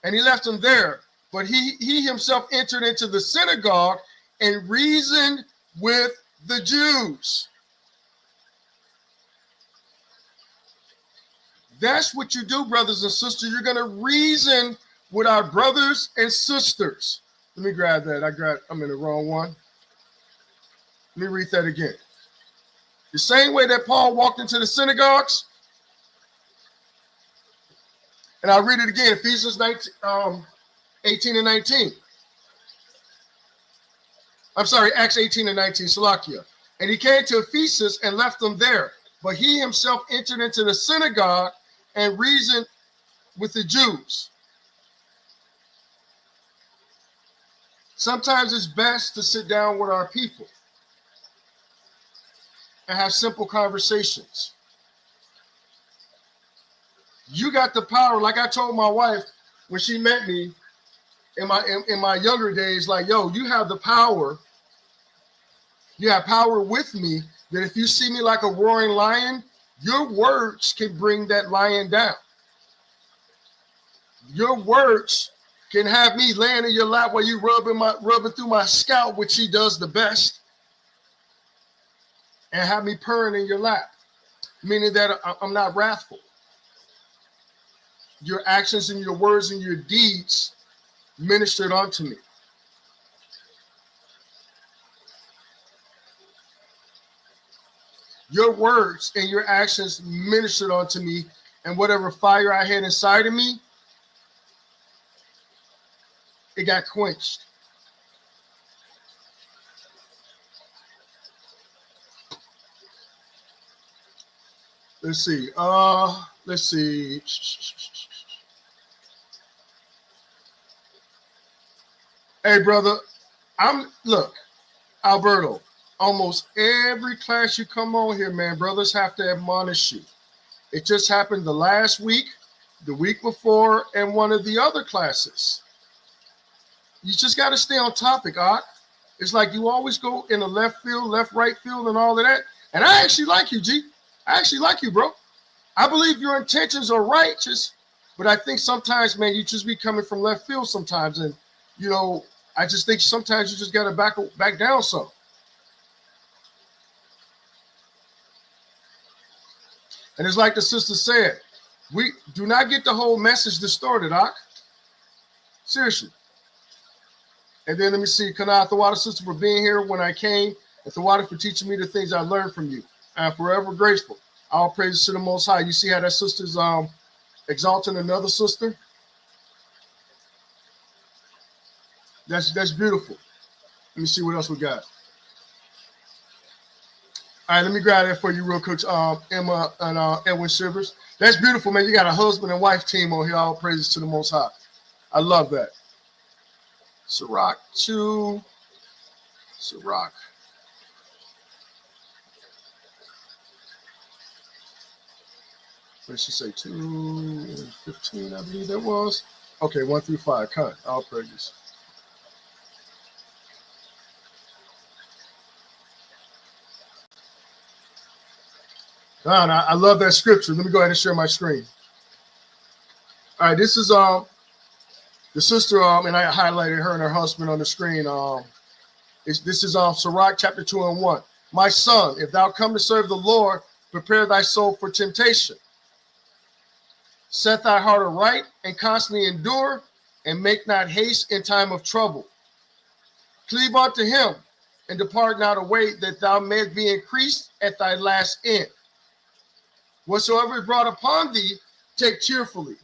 and he left them there. But he himself entered into the synagogue and reasoned with the Jews. That's what you do, brothers and sisters. You're going to reason with our brothers and sisters. Let me grab that. I'm in the wrong one. Let me read that again. The same way that Paul walked into the synagogues, and I'll read it again, Ephesians 18 and 19. I'm sorry, Acts 18 and 19, Salakia. And he came to Ephesus and left them there. But he himself entered into the synagogue and reasoned with the Jews. Sometimes it's best to sit down with our people and have simple conversations. You got the power. Like I told my wife when she met me in my younger days, like, yo, you have the power. You have power with me that if you see me like a roaring lion, your words can bring that lion down. Your words can have me laying in your lap while you rubbing through my scalp, which she does the best, and have me purring in your lap, meaning that I'm not wrathful. Your actions and your words and your deeds ministered unto me. Your words and your actions ministered unto me, and whatever fire I had inside of me, it got quenched. Let's see. Let's see. Hey, brother, look, Alberto, almost every class you come on here, man, brothers have to admonish you. It just happened the last week, the week before, and one of the other classes. You just got to stay on topic, Art. It's like you always go in the left field, left, right field, and all of that. And I actually like you, G. I actually like you, bro. I believe your intentions are righteous, but I think sometimes, man, you just be coming from left field sometimes. And, you know, I just think sometimes you just got to back down some. And it's like the sister said, we do not get the whole message distorted, Ak. Seriously. And then let me see, Kana Thawada, sister, for being here when I came, and Thawada for teaching me the things I learned from you. I'm forever grateful. All praises to the Most High. You see how that sister's exalting another sister? That's beautiful. Let me see what else we got. All right, let me grab that for you real quick, Emma and Edwin Shivers. That's beautiful, man. You got a husband and wife team on here. All praises to the Most High. I love that. Sirach 2. Sirach. What did she say? 2:15, I believe that was. Okay, 1 through 5. Cut. All praises. I love that scripture. Let me go ahead and share my screen. All right, this is the sister, and I highlighted her and her husband on the screen. This is Sirach chapter 2 and 1. My son, if thou come to serve the Lord, prepare thy soul for temptation. Set thy heart aright and constantly endure, and make not haste in time of trouble. Cleave unto him, and depart not away, that thou mayest be increased at thy last end. Whatsoever is brought upon thee, take cheerfully.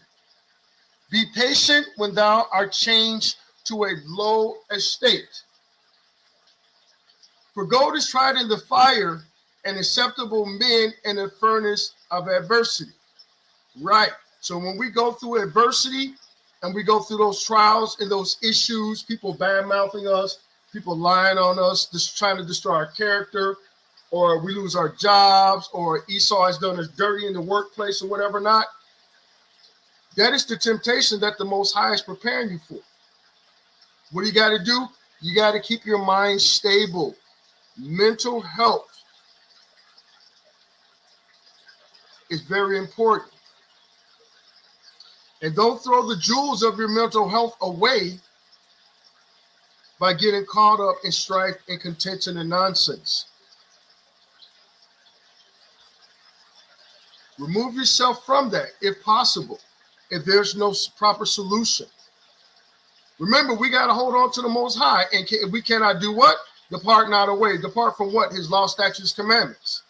Be patient when thou art changed to a low estate. For gold is tried in the fire, and acceptable men in the furnace of adversity. Right. So when we go through adversity and we go through those trials and those issues, people bad-mouthing us, people lying on us, just trying to destroy our character, or we lose our jobs, or Esau has done us dirty in the workplace or whatever not, that is the temptation that the Most High is preparing you for. What do you got to do? You got to keep your mind stable. Mental health is very important. And don't throw the jewels of your mental health away by getting caught up in strife and contention and nonsense. Remove yourself from that if possible, if there's no proper solution. Remember, we got to hold on to the Most High, and we cannot do what? Depart not away. Depart from what? His law, statutes, commandments.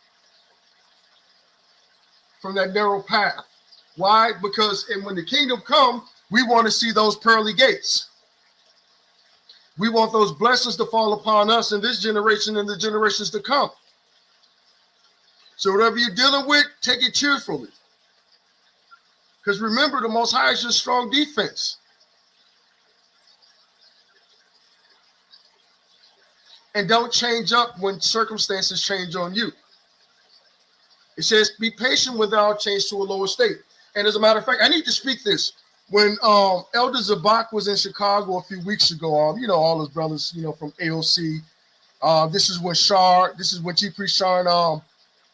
From that narrow path. Why? Because when the kingdom comes, we want to see those pearly gates. We want those blessings to fall upon us in this generation and the generations to come. So whatever you're dealing with, take it cheerfully. Because remember, the Most High is your strong defense. And don't change up when circumstances change on you. It says, be patient without change to a lower state. And as a matter of fact, I need to speak this. When Elder Zabak was in Chicago a few weeks ago, all his brothers, from AOC. This is when Chief Priest Sharon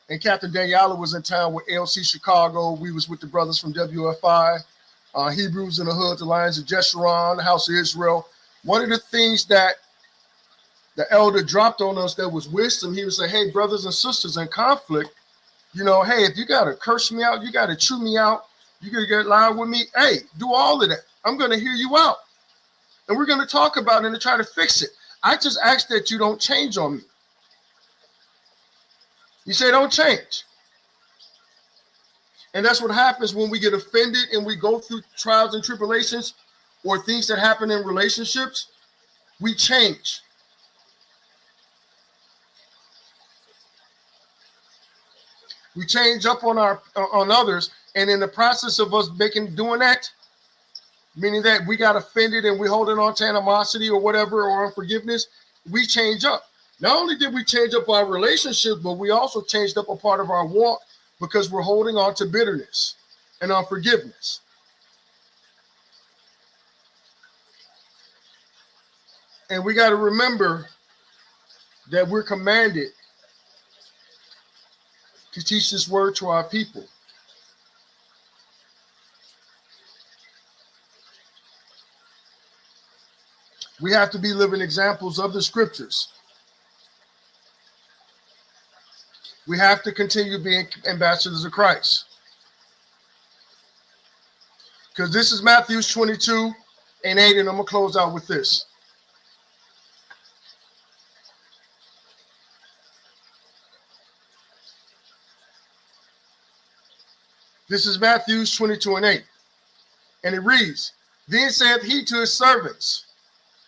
and Captain Daniela was in town with AOC Chicago. We was with the brothers from WFI, Hebrews in the Hood, the Lions of Jeshurun, the House of Israel. One of the things that the elder dropped on us that was wisdom, he would say, hey, brothers and sisters in conflict, hey, if you got to curse me out, you got to chew me out, you got to get loud with me, hey, do all of that. I'm going to hear you out. And we're going to talk about it and try to fix it. I just ask that you don't change on me. You say don't change. And that's what happens when we get offended and we go through trials and tribulations or things that happen in relationships. We change. We change up on others, and in the process of us doing that, meaning that we got offended and we're holding on to animosity or whatever or unforgiveness, we change up. Not only did we change up our relationship, but we also changed up a part of our walk because we're holding on to bitterness and unforgiveness. And we got to remember that we're commanded to teach this word to our people. We have to be living examples of the scriptures. We have to continue being ambassadors of Christ. Because this is Matthew 22:8, and I'm going to close out with this. This is Matthew 22:8. And it reads, then saith he to his servants,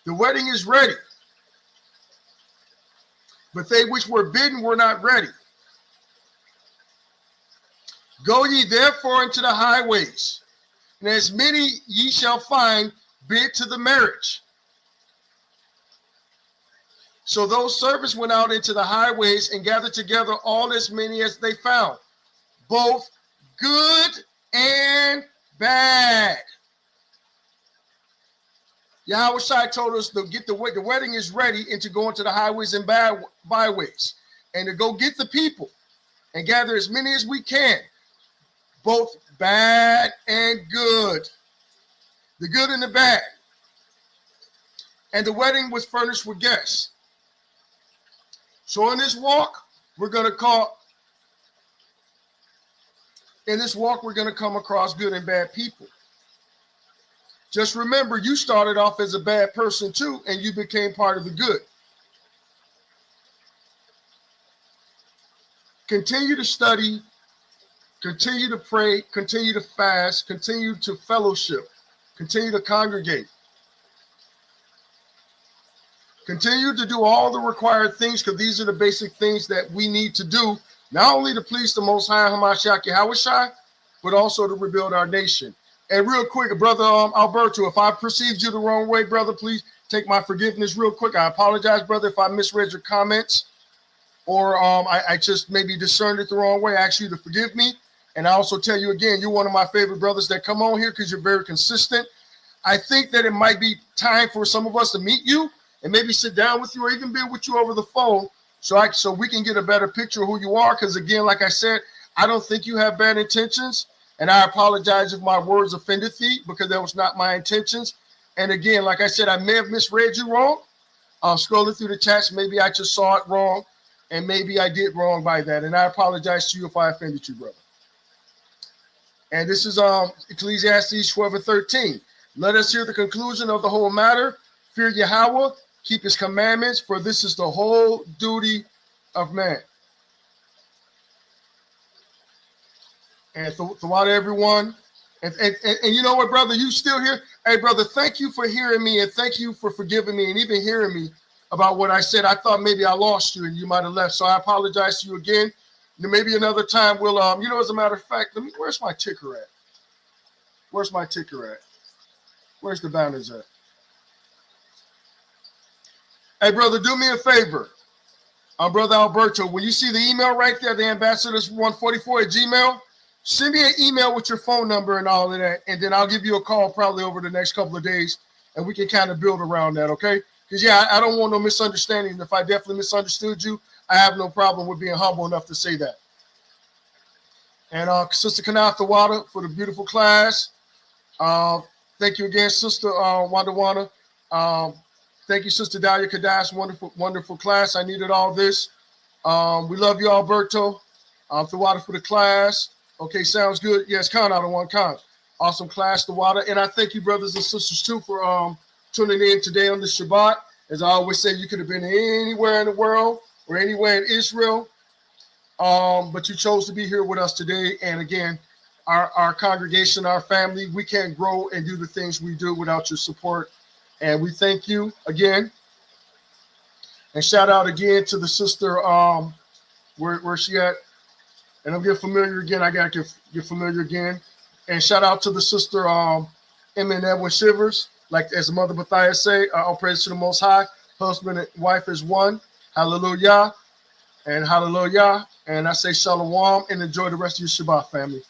the wedding is ready, but they which were bidden were not ready. Go ye therefore into the highways, and as many ye shall find, bid to the marriage. So those servants went out into the highways and gathered together all as many as they found, both good and bad. Yahweh Shai told us to get the wedding is ready and to go into the highways and byways and to go get the people and gather as many as we can, both bad and good, the good and the bad. And the wedding was furnished with guests. So in this walk, we're going to come across good and bad people. Just remember, you started off as a bad person too, and you became part of the good. Continue to study, continue to pray, continue to fast, continue to fellowship, continue to congregate. Continue to do all the required things, because these are the basic things that we need to do, not only to please the Most High Hamashiach Yahweh Shai, but also to rebuild our nation. And real quick, Brother Alberto, if I perceived you the wrong way, brother, please take my forgiveness real quick. I apologize, brother, if I misread your comments or I just maybe discerned it the wrong way. I ask you to forgive me. And I also tell you again, you're one of my favorite brothers that come on here because you're very consistent. I think that it might be time for some of us to meet you and maybe sit down with you or even be with you over the phone so we can get a better picture of who you are. Because again, like I said, I don't think you have bad intentions. And I apologize if my words offended thee, because that was not my intentions. And again, like I said, I may have misread you wrong. Scrolling through the chats, maybe I just saw it wrong, and maybe I did wrong by that. And I apologize to you if I offended you, brother. And this is Ecclesiastes 12:13. Let us hear the conclusion of the whole matter. Fear Yahweh, keep his commandments, for this is the whole duty of man. And throughout everyone, and you know what, brother, you still here. Hey, brother, thank you for hearing me, and thank you for forgiving me and even hearing me about what I said. I thought maybe I lost you and you might have left, so I apologize to you again. Maybe another time we'll, as a matter of fact, where's my ticker at? Where's my ticker at? Where's the banners at? Hey, brother, do me a favor. Brother Alberto, when you see the email right there, the ambassadors144 at Gmail, send me an email with your phone number and all of that, and then I'll give you a call probably over the next couple of days, and we can kind of build around that, okay? Because, I don't want no misunderstanding. If I definitely misunderstood you, I have no problem with being humble enough to say that. And Sister Kanatha Wada for the beautiful class. Thank you again, Sister Wanda. Thank you, Sister Dahlia Kadash. Wonderful, wonderful class. I needed all this. We love you, Alberto. Thawada for the class. Okay, sounds good. Yes, Khan out of one Khan. Awesome class, Thawada. And I thank you, brothers and sisters, too, for tuning in today on the Shabbat. As I always say, you could have been anywhere in the world or anywhere in Israel, but you chose to be here with us today. And again, our congregation, our family, we can't grow and do the things we do without your support. And we thank you again. And shout out again to the sister, where's she at? And I'm getting familiar again. I got to get familiar again. And shout out to the sister, M. and Edwin Shivers. Like as Mother Matthias say, all praise to the Most High. Husband and wife is one. Hallelujah. And hallelujah. And I say shalom and enjoy the rest of your Shabbat, family.